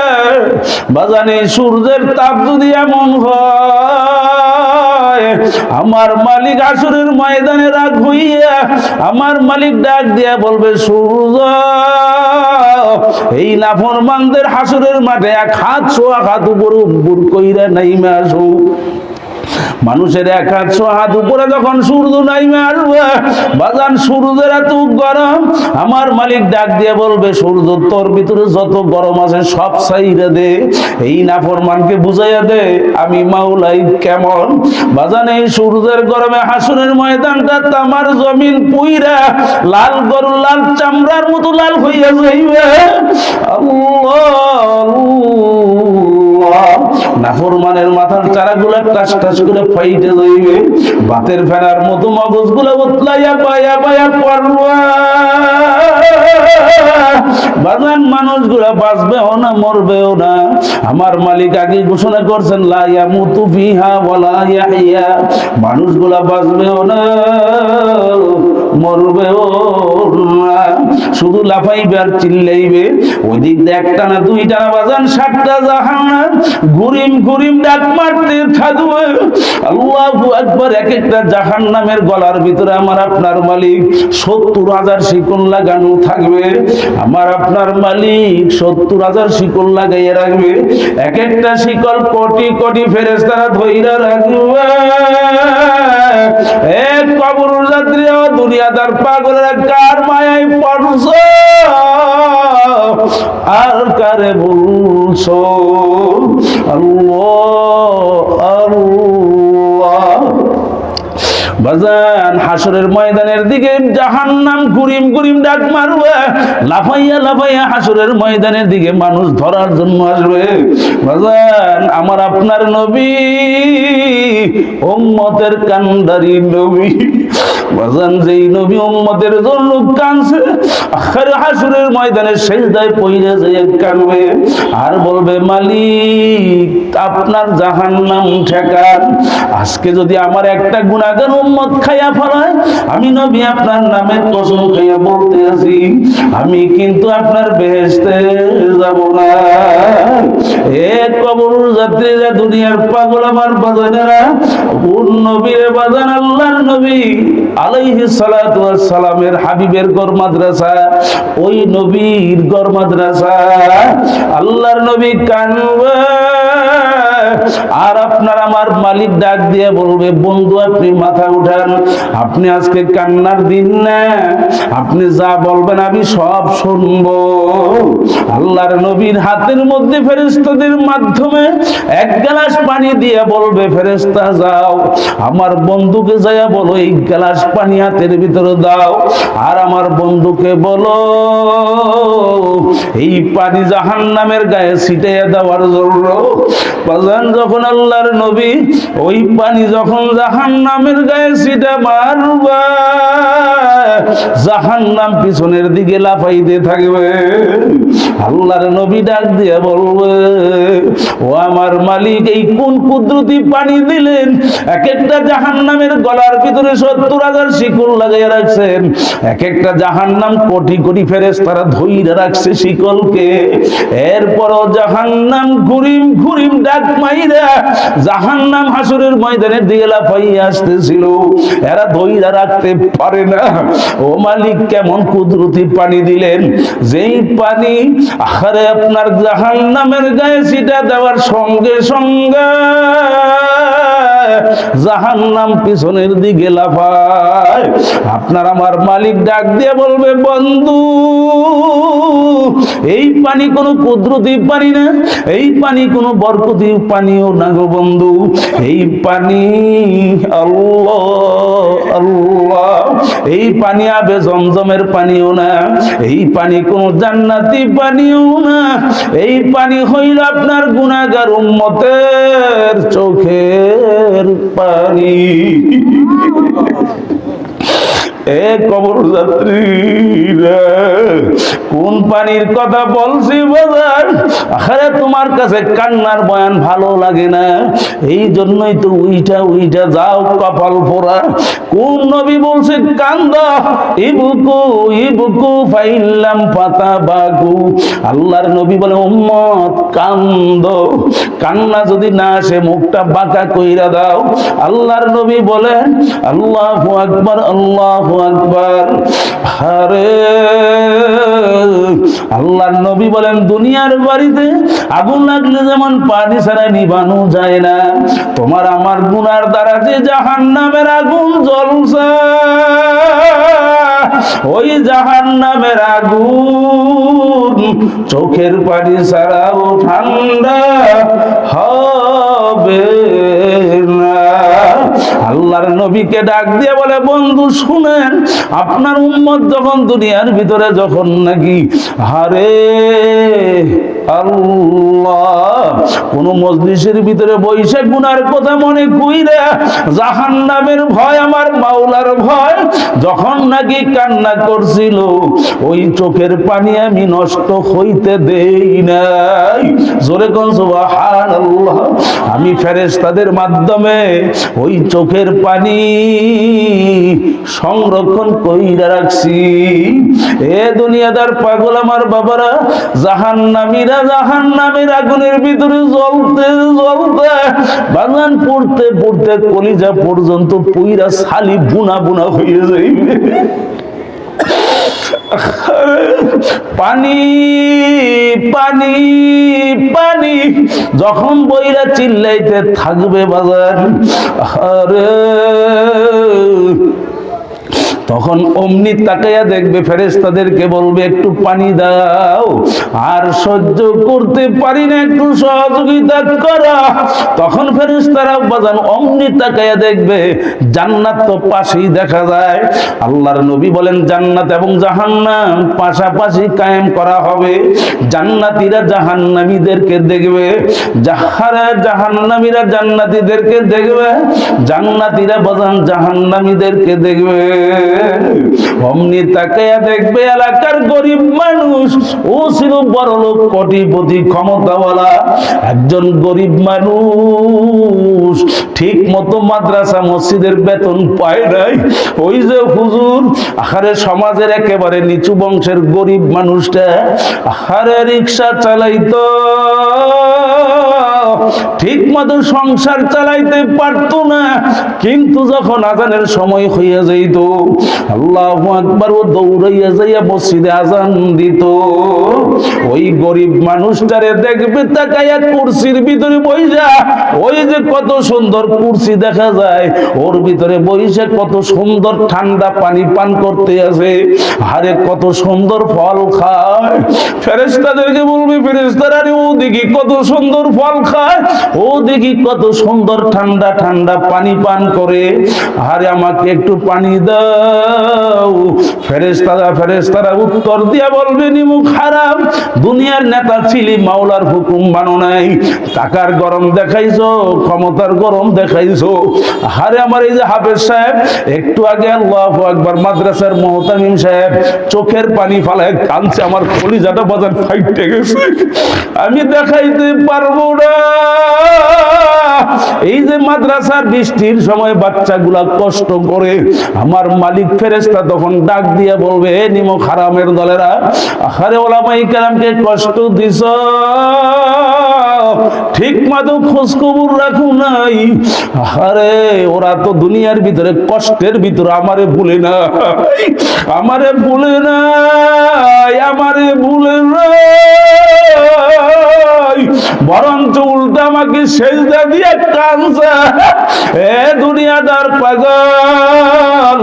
Speaker 1: বাজান এই সূর্যের তাপ যদি এমন হয়, আমার মালিক হাসরের ময়দানে রাগ হইয়া আমার মালিক ডাক দিয়া বলবে, সূর্য এই নাফরমানদের হাসরের মাঠে 1 হাত 1.25 হাত উপর কইরা নাইমা আসো। মানুষের 100 হাত উপরে যখন সূর্য নাইমে আসবে বাজান, সূর্যের এত গরম, আমার মালিক ডাক দিয়ে বলবে সূর্য তোর ভিতরে যত গরম আছে সব ছাইরে দে, এই নাফরমানকে বুঝাইয়া দে আমি মাওলাই কেমন। বাজান, এই সূর্যের গরমে হাসরের ময়দানটা তামার জমিন পুইরা লাল গরু লাল চামড়ার মতো লাল হইয়া যাইবে। আল্লাহ, নাফরমানের মাথার চারাগুলা টাস টাস করে ফাইটে যাইবে, বাতের ফেনার মতো মগজগুলো উতলাইয়া পায়া পায়া পড়বা। বাজান, মানুষগুলা বাঁচবেও না মরবেও না। আমার মালিক আগে ঘোষণা করছেন লা ইয়ামুতু ফিহা ওয়ালা ইয়াহইয়া, মানুষগুলা বাঁচবেও না মরবেও না, শুধু লাফাইবে আর চিল্লাইবে। ওই দিক দিয়ে একটা না দুইটা না বাজান, 7টা জাহান্নাম ঘুরিম ঘুরিম ডাক মারতে থাকবে। আল্লাহু আকবার। এক একটা জাহান্নামের গলার ভিতরে আমার আপনার মালিক 70,000 শিকল লাগানো থাকবে। আমার আপনার মালিক 70,000 শিকল লাগাইয়া রাখবে। এক একটা শিকল কোটি কোটি ফেরেশতারা ধইরা রাখবে। এক কবর যাত্রী ও দুনিয়াদার পাগলেরা কার মায়ায় পড়ছো আর কারে বলছো? আল্লাহ আল্লাহ। বাজান, হাসরের ময়দানের দিকে জাহান্নাম ঘুরিম ঘুরিম ডাক মারবে, লাফাইয়া লাফাইয়া হাসরের ময়দানের দিকে মানুষ ধরার জন্য আসবে। বাজান, আমার আপনার নবী উম্মতের কান্ডারি নবী। বাজান, যেই নবী উম্মতের জন্য কাঁদছে, আখির হাসরের ময়দানে সিজদায় পড়ে যায় কাঁদবে আর বলবে মালিক আপনার জাহান্নাম ঠেকান। আজকে যদি আমার একটা গুনাহগার উম্মত খাইয়া ফেলায়, আমি নবী আপনার নামের কসম খাইয়া বলতে আছি আমি কিন্তু আপনার বেহেশতে যাব না। এ কবর যাত্রীরা, দুনিয়ার পাগল আমার বাজানেরা, কোন নবীরে বাজান? আল্লাহর নবী আলাইহিস সালাতু ওয়াস সালামের হাবিবের ঘর মাদ্রাসা, ওই নবীর ঘর মাদ্রাসা। আল্লাহর নবী কানবে আর আপনার আমার মালিক ডাক দিয়ে বলবে বন্ধু আপনি মাথা উঠান, আপনি আজকে কান্নার দিন না, আপনি যা বলবেন আমি সব শুনবো। আল্লাহর নবীর হাতের মধ্যে ফেরেশতাদের মাধ্যমে 1 গ্লাস পানি দিয়ে বলবে ফেরেশতা যাও আমার বন্ধুকে যাইয়া বলো এই গ্লাস পানি হাতের ভিতরে দাও, আর আমার বন্ধুকে বলো এই পানি জাহান্নামের গায়ে ছিটাইয়া দেওয়ার জন্য। বাজান, যখন আল্লাহর নবী ওই পানি যখন জাহান্নামের গায়ে ছিটা মারবা, জাহান্নাম পিছনের দিকে লাফাইতে থাকবে। আল্লাহর নবী ডাক দিয়ে বলবে ও আমার মালিক এই কোন কুদরতি পানি দিলেন? এক একটা জাহান্নামের গলার ভিতরে 70,000 শিকল লাগাইয়া রাখছেন, এক একটা জাহান্নাম কোটি কোটি ফেরেশতারা ধইরা রাখছে শিকলকে। এরপরও জাহান্নাম ঘুরিম ঘুরিম ডাক মাইরা জাহান্নাম হাসরের ময়দানের দিকে লাফাইয়া আসতেছিল, এরা ধইরা রাখতে পারে না। ও মালিক কেমন কুদরতি পানি দিলেন, যেই পানি আখারে আপনার জাহান্নামের গায়ে ছিটা দেওয়ার সঙ্গে সঙ্গে জাহান্নাম পিছনের দিকে লাফায়। আপনার আমার মালিক ডাক দিয়ে বলবে বন্ধু এই পানি কোনো কুদরতি পানি না, এই পানি কোনো বরকতি পানিও না গো বন্ধু, এই পানি আল্লাহ আল্লাহ, এই পানি আবে জমজমের পানিও না, এই পানি কোন জান্নাতি পানিও না, এই পানি হইল আপনার গুনাহগার উম্মতের চোখের পানি। এ কবর যাত্রীরা, কোন পানির কথা বলছি বাজার? আরে তোমার কাছে কান্নার বয়ান ভালো লাগে না, এই জন্যই তো উইটা উইটা যাও কপাল পোড়া। কোন নবী বলছে কান্দ ইবুকু ইবুকু ফাইল্লাম পাতা বাগু। আল্লাহর নবী বলে উম্মত কান্দ, কান্না যদি না আসে মুখটা বাঁকা কইরা দাও। আল্লাহর নবী বলেন আল্লাহু আকবার আল্লাহু আকবার। আরে আল্লাহর নবী বলেন দুনিয়ার বাড়িতে আগুন লাগলে যেমন পানি ছাড়া নিভানো যায় না, তোমার আমার গুনার দ্বারা যে জাহান্নামের আগুন জ্বলছে, ওই জাহান্নামের আগুন চোখের পানি ছাড়াও ঠান্ডা হবে না। আল্লাহর নবীকে ডাক দিয়ে বলে বন্ধু শুনেন, আপনার উম্মত যখন দুনিয়ার ভিতরে যখন নাকি হারে আল্লাহ কোন মজলিসের ভিতরে বৈশাখ গুনার কথা মনে কইরা জাহান্নামের ভয়, আমার মাওলার ভয় যখন নাকি কান্না করছিল, ওই চোখের পানি আমি নষ্ট হইতে দেই নাই। জোরে কোন সুবহানাল্লাহ। আমি ফেরেশতাদের মাধ্যমে ওই চোখের পানি সংরক্ষণ কইরা রাখছি। এ দুনিয়াদার পাগল আমার বাবারা, জাহান্নামীরা জাহান্নামের আগুনের ভিতরে জ্বলতে জ্বলতে বাগান পড়তে পড়তে কলিজা পর্যন্ত পুইরা ছালি বুনা বুনা হয়ে যাইবে। পানি পানি পানি যখন বইরা চিল্লাইতে থাকবে বাজার, আরে তখন অমনি তাকাইয়া দেখবে ফেরেশতাদেরকে বলবে একটু পানি দাও, আর সহ্য করতে পারি না, একটু সহযোগিতা করো। তখন ফেরেশতারা বাজান অমনি তাকাইয়া দেখবে জান্নাত তো পাশেই দেখা যায়। আল্লাহর নবী বলেন জান্নাত এবং জাহান্নাম পাশাপাশি কায়েম করা হবে। জান্নাতীরা জাহান্নামীদেরকে দেখবে, জাহান্নামীরা জান্নাতীদেরকে দেখবে, জান্নাতীরা বাজান জাহান্নামীদেরকে দেখবে। অমনি তাকাইয়া দেখবে এলাকার গরিব মানুষ, ও ছিল বড় লোক কোটিপতি ক্ষমতাওয়ালা, একজন গরিব মানুষ ঠিক মতো মাদ্রাসা মসজিদের বেতন পায় নাই। ওই যে হুজুর আহারে সমাজের একেবারে নিচু বংশের গরিব মানুষটা আহারে রিক্সা চালাইতো, ঠিক মতো সংসার চালাইতে পারতো না, কিন্তু যখন আজানের সময় হইয়া যাইত আল্লাহু আকবার ও দৌড়াইয়া যাইয়া মসজিদে আজান দিত। ওই গরিব মানুষটারে দেখবে তাকাইয়া কুরসির ভিতরে বইসা, ওই যে কত সুন্দর কুরসি দেখা যায়, ওর ভিতরে বইসা কত সুন্দর ঠান্ডা পানি পান করতে আছে, আরে কত সুন্দর ফল খায়। ফেরেশতাদেরকে বলবে ফেরেশতারা ও দেখি কত সুন্দর ফল খায়, ও দেখি কত সুন্দর ঠান্ডা ঠান্ডা পানি পান করে, আরে আমাকে একটু পানি দাও। ফেরেশতারা উত্তর দিয়া বলবে নিমুখ হারাম, দুনিয়ার নেতা ছিলি, মাওলার হুকুম মানো নাই, টাকার গরম দেখাইছো, ক্ষমতার গরম দেখাইছো। আরে আমার এই যে হাফেজ সাহেব একটু আগে আল্লাহু আকবার মাদ্রাসার মুহতামিম সাহেব চোখের পানি ফালায় কাঁদছে, আমার কলিজাটা বাজার ফাইটে গেছে, আমি দেখাইতে পারবো না। এই যে মাদ্রাসার বৃষ্টির সময় বাচ্চাগুলা কষ্ট করে, আমার মালিক ফেরেশতা তখন ডাক দিয়ে বলবে হে নিমক হারামের দলেরা, আরে ওলামায়ে কেরামকে কষ্ট দিছ, ঠিক মতো খোঁজ খবর রাখো নাই, আরে ওরা তো দুনিয়ার ভিতরে কষ্টের ভিতরে আমারে ভুলে না, আমারে ভুলে না, আমারে ভুলে না, বরঞ্চ উল্টা আমাকে সেজদা দিয়ে কাঁদছে। এ দুনিয়াদার পাগল,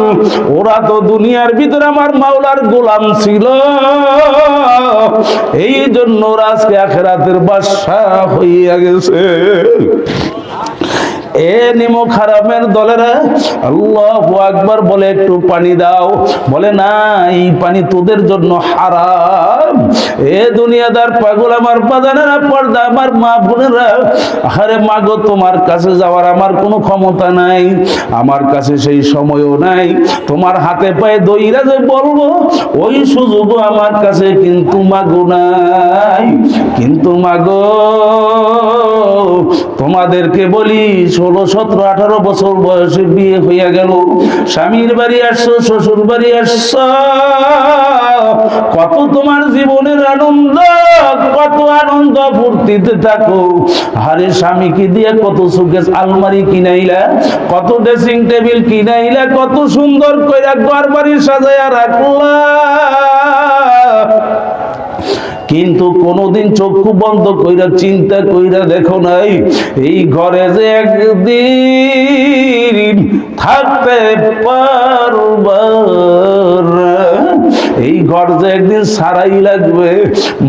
Speaker 1: ওরা তো দুনিয়ার ভিতরে আমার মাওলার গোলাম ছিল, এই জন্য ওরা আজকে আখিরাতের বাদশা হইয়া গেছে। এ নিমক হারামের দলেরা আল্লাহু আকবার বলে একটু পানি দাও, বলে না এই পানি তোদের জন্য হারাম। এ দুনিয়াদার পাগল আমার বাজানেরা, পর্দা আমার মা বোনেরা, আরে মাগো তোমার কাছে যাওয়ার আমার কোনো ক্ষমতা নাই, আমার কাছে সেই সময়ও নাই, তোমার হাতে পায়ে দইরা যে বলবো ওই সুযোগও আমার কাছে কিন্তু মাগো নাই। কিন্তু মাগো তোমাদেরকে বলি 16, 17, 18 বছর বয়সে বিয়ে হইয়া গেল, স্বামীর বাড়ি আসছো, শ্বশুর বাড়ি আসছো, কত তোমার জীবনের আনন্দ, কত আনন্দ ফুর্তিতে থাকো, আরে স্বামীকে দিয়ে কত সুকেস আলমারি কিনাইলা, কত ড্রেসিং টেবিল কিনাইলা, কত সুন্দর কইরা ঘর বাড়ি সাজাইয়া রাখলা, কিন্তু কোনোদিন চক্ষু বন্ধ কইরা চিন্তা কইরা দেখো নাই এই ঘরে যে একদিন থাকতে পারবা না। এই ঘর যে একদিন সারাই লাগবে,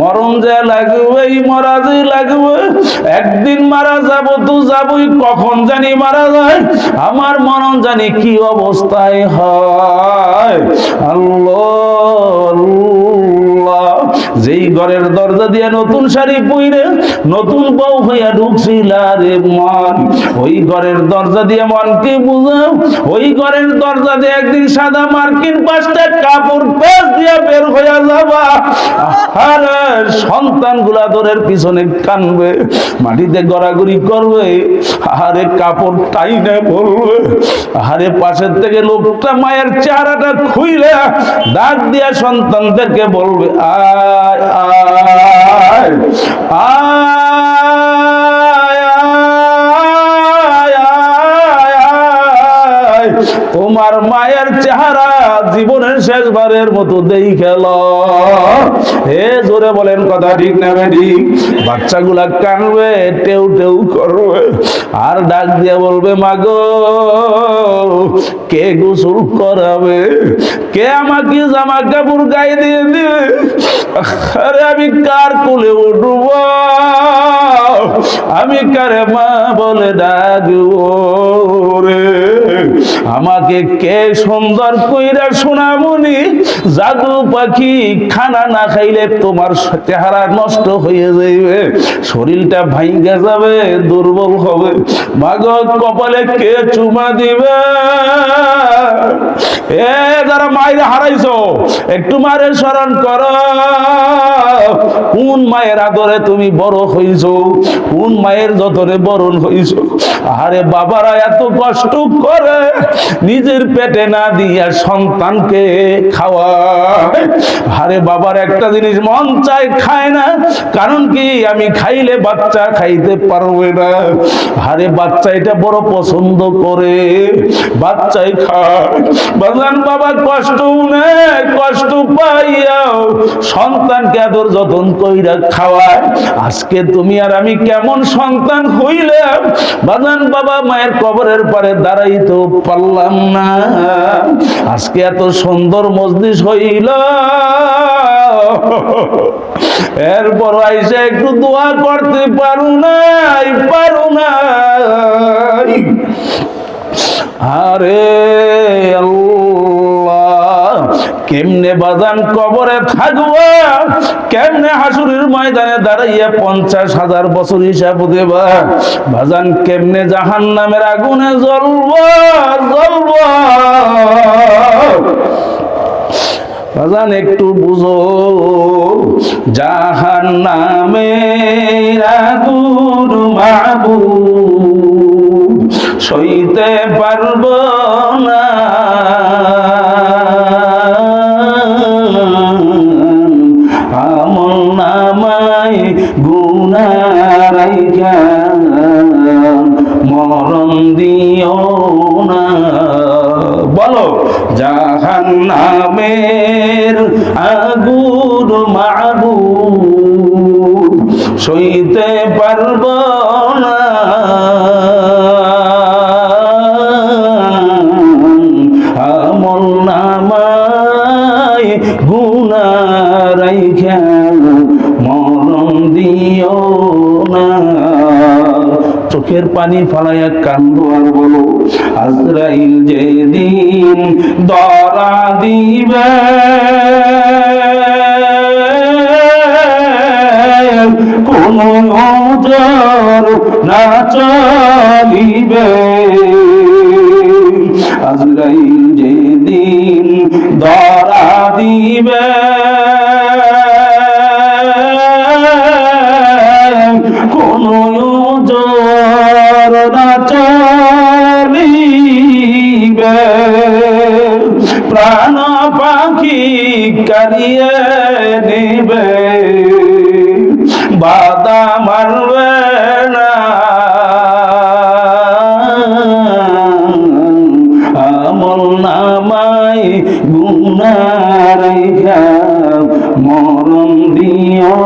Speaker 1: মরণ যে লাগবে, এই মরা যে লাগবে, একদিন মারা যাব তো যাবই, কখন জানি মারা যায়, আমার মরণ জানি কি অবস্থায় হয়। আল্লাহ, যেই ঘরের দরজা দিয়ে নতুন শাড়ি পইরে নতুন বউ হইয়া ঢুকছিলা রে মন, ওই ঘরের দরজা দিয়ে মনকে বুঝাও, ওই ঘরের দরজা দিয়ে একদিন সাদা মার্কিন 5টা কাপড় পেঁচ দিয়ে বের হইয়া যাবা। আরে সন্তান গুলা দরের পিছনে কানবে, মাটিতে গড়াগড়ি করবে, আরে কাপড় টাইনে বলবে, আরে পাশের থেকে লোকটা মায়ের চেহারাটা খুইলে ডাক দিয়া সন্তানদেরকে বলবে, আয় আয় আয় আয়, তোমার মায়ের চেহারা জীবনের শেষবারের মতো দেখাল। হে জোরে বলেন কথা ঠিক না ঠিক? বাচ্চাগুলা কানবে, টেউ টেউ করবে, আর ডাক দিয়ে বলবে, মাগো কে গোসল করাবে, কে আমাকে জামা কাপড় গায়ে দিয়ে দিবে, আরে আমি কার কোলে উঠব, আমি কারে মা বলে ডাকবো রে, আমাকে কে সুন্দর কইরা সোনামণি জাদু পাখি খানা না খাইলে তোমার চেহারা নষ্ট হয়ে যাবে, শরীরটা ভাঙ্গা যাবে, দুর্বল হবে, মাগো কপালে কে চুমা দিবে। এ যারা মায়ের হারাইছো একটু মায়ের স্মরণ করো, কোন মায়ের আদরে তুমি বড় হইছো, কোন মায়ের যতনে বরণ হইছো। আরে বাবারা এত কষ্ট করে নিজের পেটে না দিয়া সন্তানকে খাওয়ায়। আরে বাবার একটা জিনিস মন চায়, খায় না, কারণ কি আমি খাইলে বাচ্চা খাইতে পারবে না। আরে বাচ্চা এটা বড় পছন্দ করে, বাচ্চাই খায়। বাজান বাবা কষ্ট নেই, কষ্ট পাইয়াও সন্তানকে আদর যতন কইরা খাওয়ায়। আজকে তুমি আর আমি কেমন সন্তান হইলাম, বাজান বাবা মায়ের কবরের পারে দাঁড়াইতে পারলাম না। আজকে এত সুন্দর মজলিস হইল, এরপর আইসা একটু দোয়া করতে পারু নাই, পারু নাই। আরে আল্লাহ, কেমনে বাজান কবরে থাকবা, কেমনে হাসুরের ময়দানে দাঁড়াইয়া 50,000 বছর হিসাব দেবা, বাজান কেমনে জাহান্নামের আগুনে জ্বলবা জ্বলবা। বাজান একটু বুঝো, জাহান্নামের আগুন মাবুদ সইতে পারবো না, আমল নামায় গুনাহ রাইখা মরণ দিও না। বলো, জাহান্নামের আগুন মাবুদ সইতে পারবো না, আমল নামায় গুনাহ রাইখা মরণ দিও না। চোখের পানি ফালাইয়া কান্দো আর বলো, আজরাইল যেদিন ধরা দিবে, কোন নজর না চলিবে, আজরাইল যেদিন ধরা দিবে, কোন নজর না চলিবে, প্রাণ পাখি কারিয়ে নিবে, বাধা মারবে না, আমল নামায় গুনাহ রাইখা মরণ দিও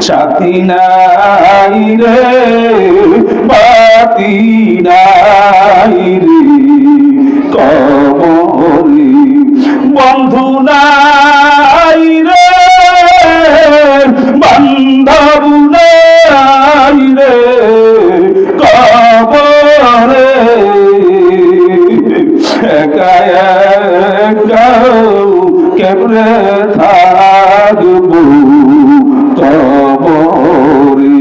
Speaker 1: সাথী নাই রে বাতি নাই রে কবরে, বন্ধু নাই রে বান্ধব নাই রে কবরে, একা একা কেমনে থাকবো কবরে।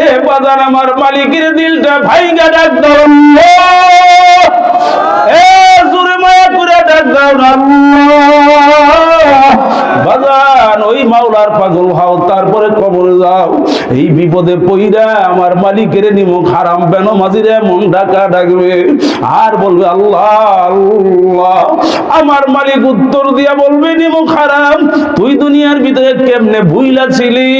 Speaker 1: এ বাজার আমার মালিকের দিলটা ভাইগা ডাক দাও, এ জোরে মায়া করে ডাক দাও না বাজান, ওই মাওলার পাগল হও, তারপরে কবরে যাও। এই বিপদে পইরা আমার মালিকের নিমুখ হারাম বেন মাঝিরে মন ডাকা ডাকবে আর বলবে আল্লাহ আল্লাহ। আমার মালিক উত্তর দিয়া বলবে নিমুখ হারাম, তুই দুনিয়ার ভিতরে কেমনে ভুইলা ছিলি।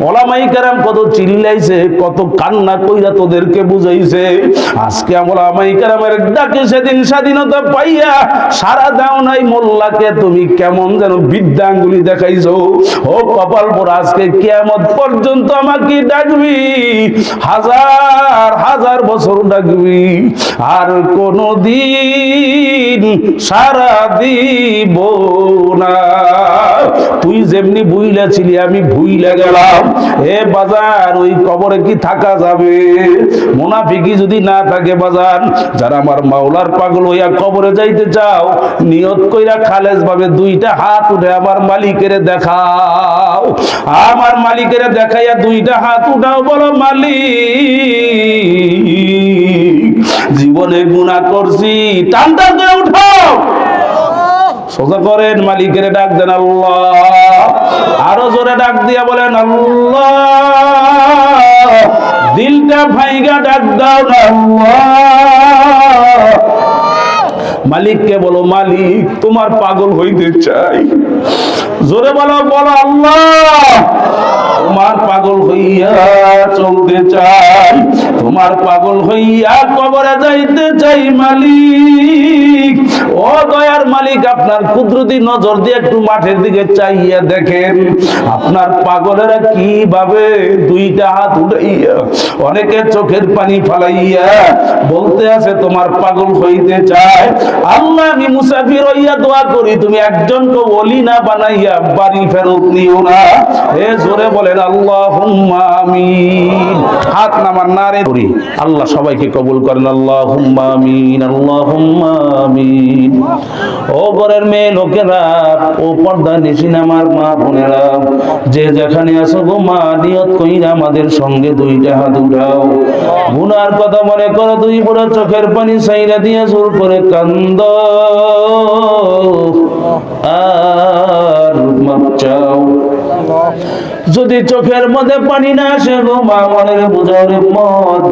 Speaker 1: ওলামাই কেরাম কত চিল্লাইছে, কত কান্না কইরা তোদেরকে বুঝাইছে। আজকে ওলামাই কেরামের ডাকে সেদিন স্বাধীনতা পাইয়া সারা দাও নাই মোল্লাকে, তুমি কেমন যেন বিদ্যাঙ্গুলি দেখাইছো। ও কপাল পর আজকে কিয়ামত পর্যন্ত আমাকে ডাকবি, হাজার হাজার বছর ডাকবি, আর কোনদিন সারা দিব না। তুই যেমনি ভুইলা ছিলি আমি ভুইলা গেলাম। এ বাজার, ওই কবরে কি থাকা যাবে? মুনাফিকি যদি না থাকে বাজার, যারা আমার মাওলার পাগল হইয়া কবরে যাইতে চাও, নিয়ত কইরা খালেজ ভাবে দুইটা হাত উঠে আমার মালিকের দেখাও। আমার মালিকের দেখাইয়া দুইটা হাত উঠাও, বলো মালিক জীবনে গুনাহ করছি, টান টান করে উঠাও, সোজা করেন, মালিকের ডাক দেন আল্লাহ। আরো জোরে ডাক দিয়া বলেন আল্লাহ, দিলটা ভাইগা ডাক দাও না আল্লাহ। মালিককে বলো মালিক তোমার পাগল হইতে চাই, জোরে বলো, বলো আল্লাহ তোমার পাগল হইয়া চলতে চাই, তোমার পাগল হইয়া কবরে যাইতে চাই মালিক। ও দয়ার মালিক, আপনার কুদরতি নজর দিয়ে একটু মাঠের দিকে চাইয়া দেখেন, আপনার পাগলেরা কিভাবে দুইটা হাত উঠাইয়া, অনেকে চোখের পানি ফালাইয়া বলতে আছে তোমার পাগল হইতে চায়। আল্লাহ আমি মুসাফির হইয়া দোয়া করি, তুমি একজনকে ওলি না বানাইয়া বাড়ি ফেরত নিও না। এ জোরে বলেন আল্লাহুম্মা আমিন। হাত নামান না রে করি, আল্লাহ সবাইকে কবুল করেন, আল্লাহুম্মা আমিন, আল্লাহুম্মা আমিন। ও ঘরের মেয়ে লোকেরা, ও পর্দা নিশিন আমার মা বোনেরা, যে যেখানে আছো গো মা, নিয়ত কইরা আমাদের সঙ্গে দুইটা হাত উঠাও। গুনার কথা মনে করো, দুই বড় চোখের পানি ছাইরা দিয়ে জোর করে কান্দ আর মাপ চাও। যদি চোখের মধ্যে পানি না আসে গো মা, মনের বুঝাও রে মন,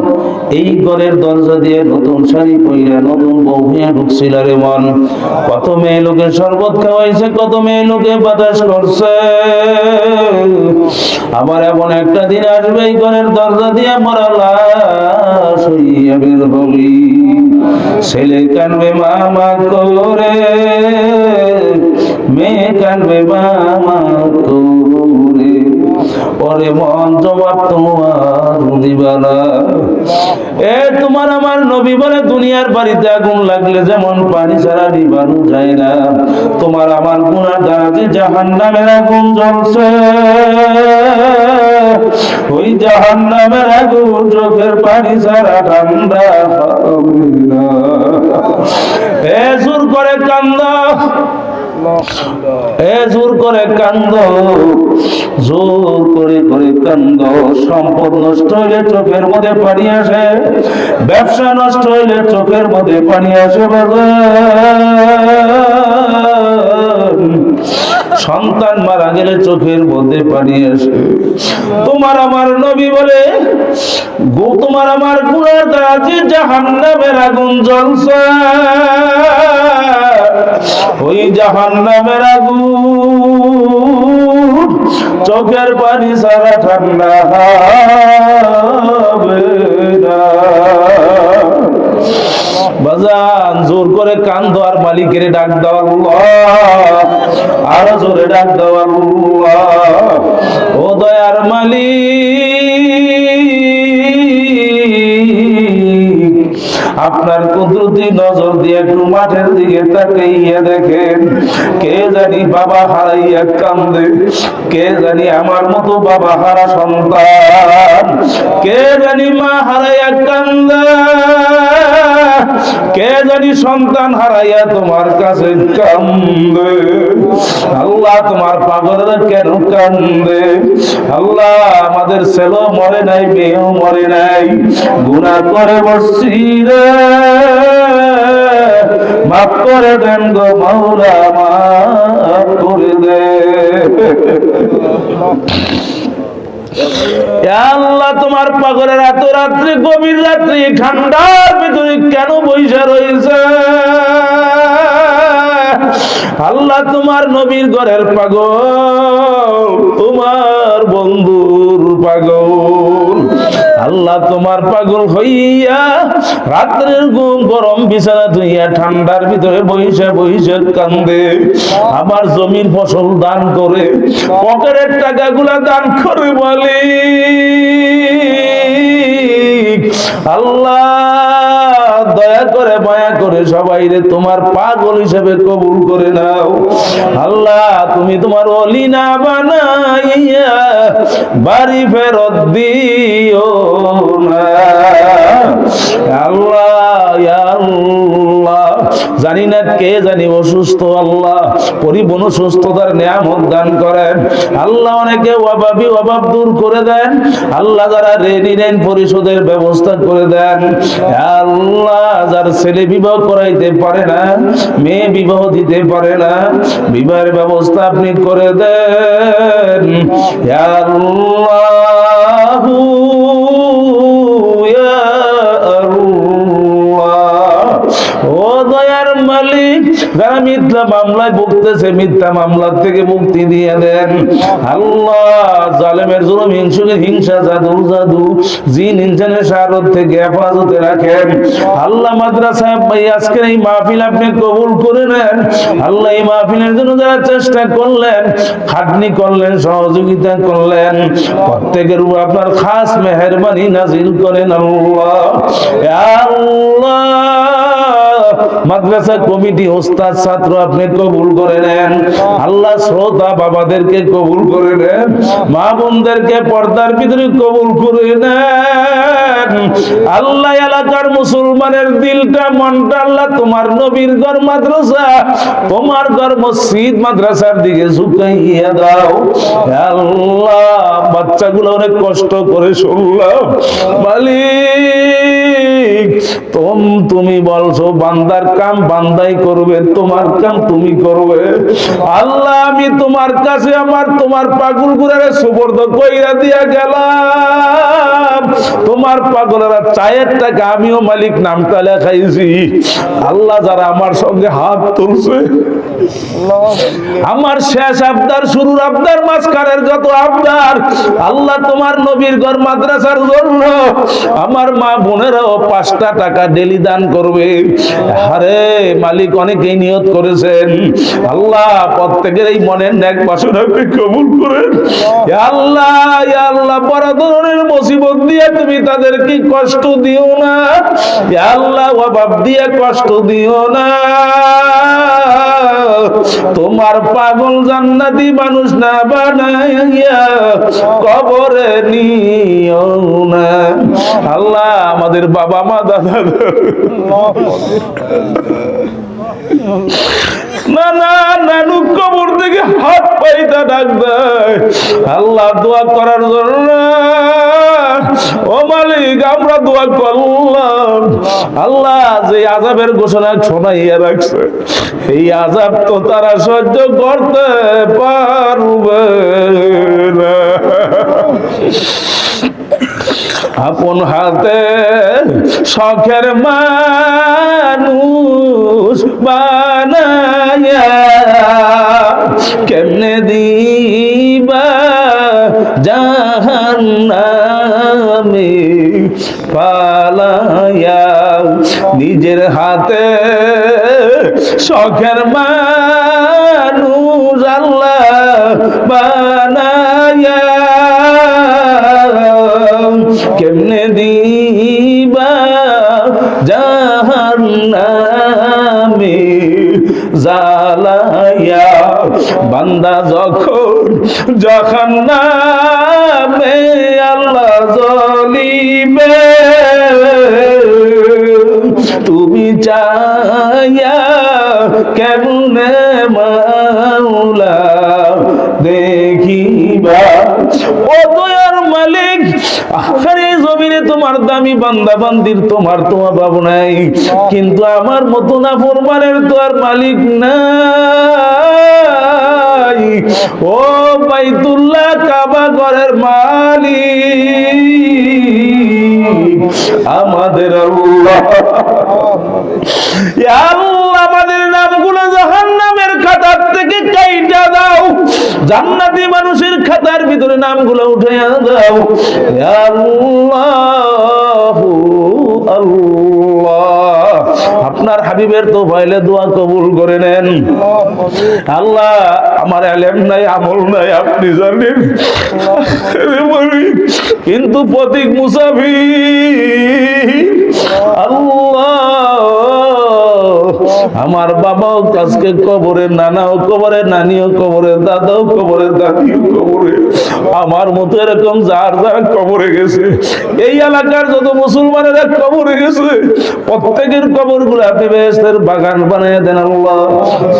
Speaker 1: এই ঘরের দরজা দিয়ে নতুন শাড়ি পইরা নতুন বউ হইয়া ঢুকছিল রে মন। কত মেয়ে লোকে শরবত খাওয়াইছে, কত মেয়ে লোকে বাতাস করছে, আবার এমন একটা দিন আসবে এই ঘরের দরজা দিয়ে মরা লাশ হইয়া বের হবি। ছেলে কানবে মামা করে, মেয়ে কানবে মামা করে, পরে মন জবাব তোমার দিবানা। এ তোমার আমার নবী বলে, দুনিয়ার বাড়িতে আগুন লাগলে যেমন পানি ছাড়া নিবানো যায় না, তোমার আমার গুনার দ্বারা যে জাহান্নামের আগুন জ্বলছে, ওই জাহান্নামের আগুন চোখের পানি ছাড়া ঠান্ডা হবে না। এ জোর করে কান্দ, এ জোর করে কান্দ, জোর করে করে কান্দ। সম্পদ নষ্ট হইলে চোখের মধ্যে পানি আসে, ব্যবসা নষ্ট হইলে চোখের মধ্যে পানি আসে, সন্তান মারা গেলে চোখের মধ্যে পানি আসে। তোমার আমার নবী বলে, গো তোমার আমার গুনার দ্বারা যে জাহান্নামের আগুন জ্বলছে, ওই জাহান্নামের আগুন চোখের পানি ছাড়া ঠান্ডা হবে না। বাজান জোর করে কান্দো আর মালিকের ডাক দাও আল্লাহ, আরো জোরে ডাক দাও আল্লাহ। ও দয়ার মালিক, আপনার কুদরতি নজর দিয়ে একটু মাঠের দিকে তাকাইয়া দেখেন, কে জানি বাবা হারাইয়া কান্দে, কে জানি আমার মতো বাবা হারা সন্তান, কে জানি মা হারাইয়া কান্দে, কে জানি সন্তান হারাইয়া তোমার কাছে কান্দে। আল্লাহ তোমার পাগলেরা কেন কান্দে? আল্লাহ আমাদের ছেলে মরে নাই, মেয়েও মরে নাই, গুনাহ করে বসছি রে, মাফ করে দেন গো মাওলা, মাফ করে দে। আল্লাহ তোমার পাগলের এত রাত্রি, গভীর রাত্রি ঠান্ডার ভিতরে কেন বইসা রয়েছে? আল্লাহ তোমার নবীর ঘরের পাগল, তোমার বন্ধুর পাগল, আল্লাহ তোমার পাগল হইয়া রাত্রের ঘুম গরম বিছানা ধুইয়া ঠান্ডার ভিতরে বইসা বইসা কান্দে। আমার জমির ফসল দান করে, পকেটের টাকাগুলা দান করে বলি আল্লাহ দয়া করে মায়া করে সবাই রে তোমার পাগল হিসেবে কবুল করে নাও। আল্লাহ তুমি তোমার ওলি না বানাইয়া বাড়ি ফেরত দিও না। আল্লাহ ইয়া আল্লাহ, জানি না কে জানি অসুস্থ, আল্লাহ পরিপূর্ণ সুস্থতার নিয়ামত দান করেন। আল্লাহ অনেকে অভাবী, অভাব দূর করে দেন। আল্লাহ যারা ঋণ পরিশোধের ব্যবস্থা করে দেন। আল্লাহ যার ছেলে বিবাহ করাইতে পারে না, মেয়ে বিবাহ দিতে পারে না, বিবাহের ব্যবস্থা আপনি করে দেন। ইয়া আল্লাহু ইয়া আল্লাহ, ও দয়ার মালিক, যারা মিথ্যা মামলায় ভুগতেছে মিথ্যা মামলা থেকে মুক্তি দিয়ে দেন। আল্লাহ জালেমের জুলুম, হিংসুকের হিংসা, জাদু জিন ইনসানের শারত থেকে হেফাজতে রাখেন। আল্লাহ মাদ্রাসা ভাই আজকের এই মাহফিল আপনি কবুল করে নেন। আল্লাহ এই মাহফিলের জন্য যারা চেষ্টা করলেন, খাটনি করলেন, সহযোগিতা করলেন, প্রত্যেকের উপর আপনার খাস মেহেরবানি নাজিল করেন আল্লাহ। আল্লাহ মাদ্রাসা কমিটি, ওস্তাদ, ছাত্র আপনি কবুল করে নেন। আল্লাহ শ্রোতা বাবাদেরকে কবুল করে নেন, মা বোনদেরকে পর্দার ভিতরে কবুল করে নেন। আল্লাহ এলাকার মুসলমানের দিলটা, মনটা আল্লাহ তোমার নবীর ঘর মাদ্রাসা, তোমার ঘর মসজিদ মাদ্রাসার দিকে ঝুঁকাইয়া দাও। আল্লাহ বাচ্চাগুলো অনেক কষ্ট করে শুনলাম মালিক, তুমি বলছো বান্দার কাম বান্দাই করবে, তোমার কাম তুমি করবে। আল্লাহ আমি তোমার কাছে তোমার পাগল গুলারে সুবর্দ কইরা দিয়া গেলাম। তোমার পাগলেরা চায়ের টাকা আমিও মালিক নামটা লেখাইছি। আল্লাহ যারা আমার সঙ্গে হাত তুলছে, আমার শেষ আবদার, শুরুর আবদার, মাঝখানের যত আবদার, আল্লাহ তোমার নবীর ঘর মাদ্রাসার জন্য আমার মা বোনেরাও 5টা টাকা ডেলি দান করবে। আরে মালিক অনেকেই নিয়ত করেছেন। আল্লাহ প্রত্যেকের এই মনের নেক বাসনা আপনি কবুল করেন। ইয়া আল্লাহ, ইয়া আল্লাহ বড় ধরনের মুসিবত দিয়ে তুমি তাদেরকে কষ্ট দিও না। ইয়া আল্লাহ অভাব দিয়ে কষ্ট দিও না। তোমার পাগল জান্নাতি মানুষ না বানাইয়া কবরে নিও না। আল্লাহ আমাদের বাবা মা দাদা নানা নানু কবর থেকে হাত পাইতা ডাক দেয় আল্লাহ দোয়া করার জন্য। ও মালিক আমরা দোয়া করলাম, আল্লাহ যে আযাবের ঘোষণা শোনাইয়া রাখছে, এই আযাব তো তারা সহ্য করতে পারবে না। আপন হাতে শখের মানুষ বানায়া কেমনে দিবা জাহান্নামে পালায়া নিজের হাতে শখের মানুষ আল্লাহ বানায়া কেমনে দিবা জাহান্নামে জ্বালায়া বান্দা যখন জাহান্নামে আল্লাহ জ্বলিবে তুমি চাইয়া কেমনে মাওলা দেখিবা ও দয়ার মালিক আখেরি জমিনে তোমার দামি বান্দা বান্দির তোমার তো অভাব নাই, কিন্তু আমার মতো নাফরমানের তো আর মালিক নাই। ও বাইতুল্লাহ কাবা ঘরের মালিক আমাদের আল্লাহ, ইয়া আল্লাহ আমাদের নামগুলো জাহান্নামের খাতার থেকে কাইটা দাও, জান্নাতি মানুষের খাতার ভিতরে নামগুলো উঠাইয়া দাও। ইয়া আল্লাহ আল্লাহ আপনার হাবিবের তো ভাইলে দোয়া কবুল করে নেন। আল্লাহ আমার ইলম নাই আমল নাই আপনি জানেন, কিন্তু প্রতীক মুসাফির আল্লাহ আমার বাবাও আজকে কবরে, নানাও কবরে, নানিও কবরে, দাদাও কবরে, দাদিও কবরে, আমার মতো এরকম যার যার কবরে গেছে, এই এলাকার যত মুসলমানেরা কবরে গেছে প্রত্যেকের কবর গুলো আপনি বেহেশতের বাগান বানিয়ে দেন আল্লাহ।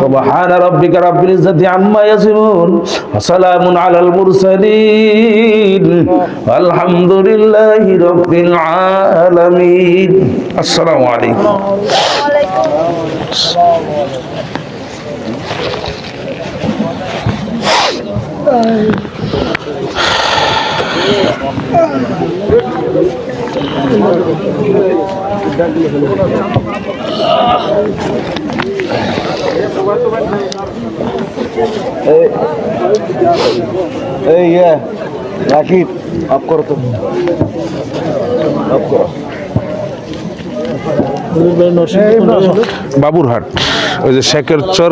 Speaker 1: সুবহান রাব্বিকা রাব্বিল ইজ্জাতি আম্মা ইয়াসিফুন ওয়া সালামুন আলাল মুরসালিন আলহামদুলিল্লাহি রাব্বিল আলামিন। আসসালামু আলাইকুম।
Speaker 2: ये राकिब आप करो तो आप करो
Speaker 1: বাবুরহাট ওই যে শেখের চর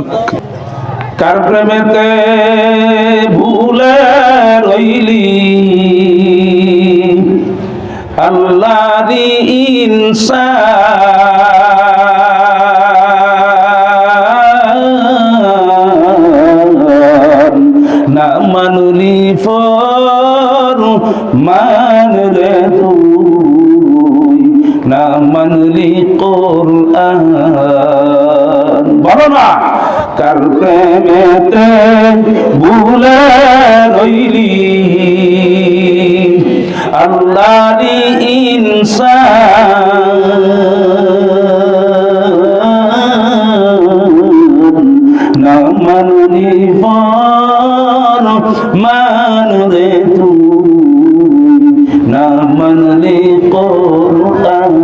Speaker 1: কার প্রেমেতে ভুলে রইলি আল্লাহরি ইনসান না মানলি ফর মান রে তুই না মানলি কোরআন বলো না কার প্রেমেতে ভুলে রইলি আল্লাহরি ইনসান না মানলি ফর মান রে তুই না মানলি কোরআন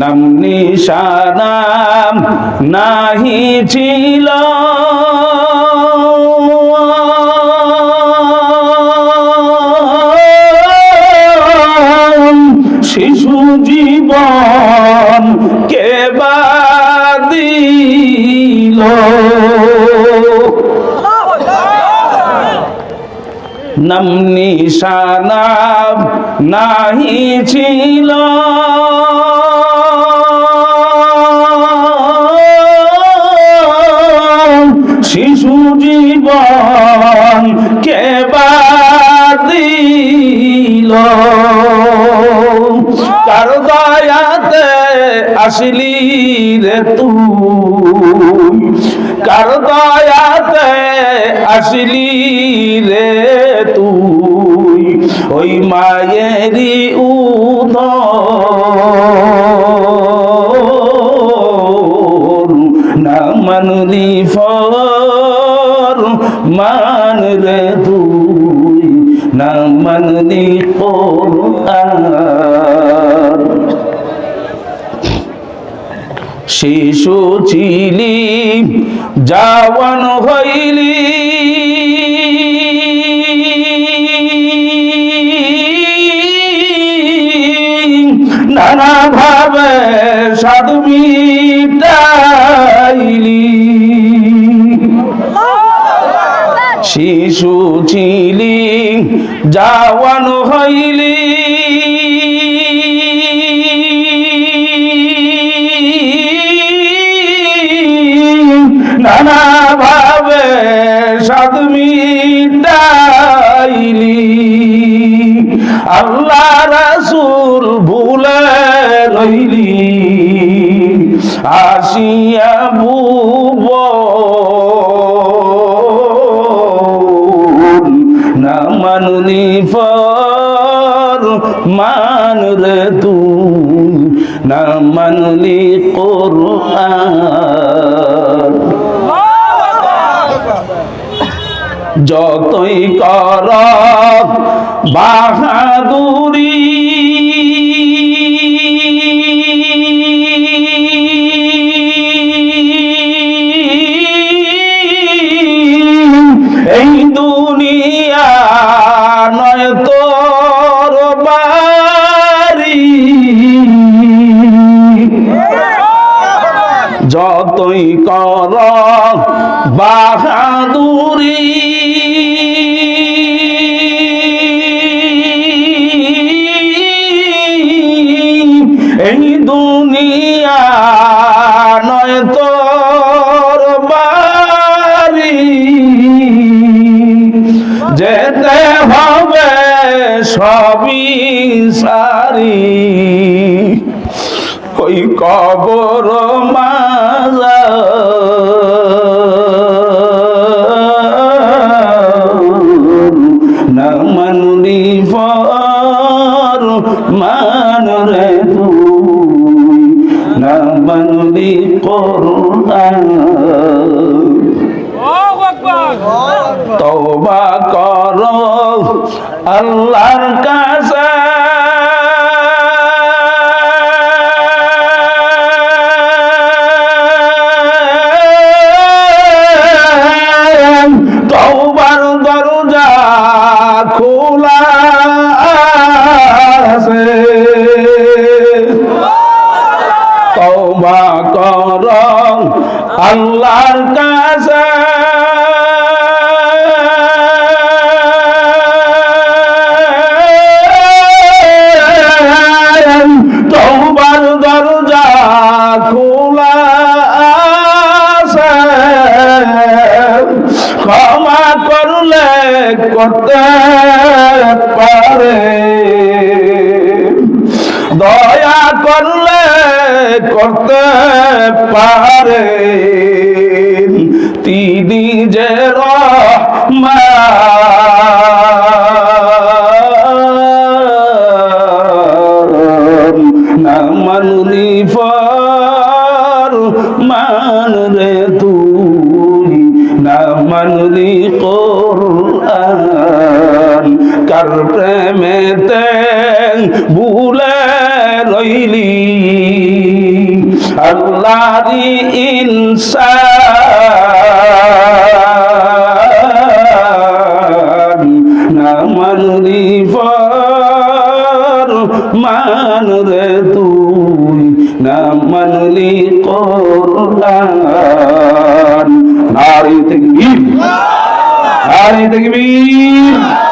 Speaker 1: নাম নিশানাম নাহি ছিল শিশু জীবন কে বাদিল নাম নিশানাম নাহি ছিল শিশু জীবন কে বাদিল কার দয়াতে আসলি রে তুই কার দয়াতে আসলি রে তুই ওই মায়েরি উদর না মানলি ফর মান রে তুই না মানলি কোরআন শিশু ছিলি জাওয়ান হইলি নানা ভাবে স্বাদ মিটাইলি শিশু ছিলি জওয়ান হইলি নানা ভাবে স্বাদ মিটাইলি আল্লাহ রাসূল ভুলে রইলি আসিয়া ভুবন না মানলি ফরমান রে তুই না মানলি কোরআন যতই কর বাহাদুরি এই দুনিয়া নয় তোর বাড়ি যতই কর বাহাদুরি এই দুনিয়া নয় তোর বাড়ি যেতে হবে সবই সারি ওই কবর মাজার না মানলি ফরমান রে তুই না মানলি কোরআন তওবা করো আল্লাহর কাছে তওবার দরজা খোলা আছে তওবা করো আল্লাহর কাছে তওবার দরজা খোলা আছে ক্ষমা করলে করতে পারে দয়া করলে করতে পারে তিনি যে রহমান না মানলি ফরমান রে তুই না মানলি কোরআন কার প্রেমেতে ভুলে রইলি আল্লাহরি ইনসান না মানলি ফরমান রে তুই না মানলি কোরআন নারী তাকবীর নারী তাকবীর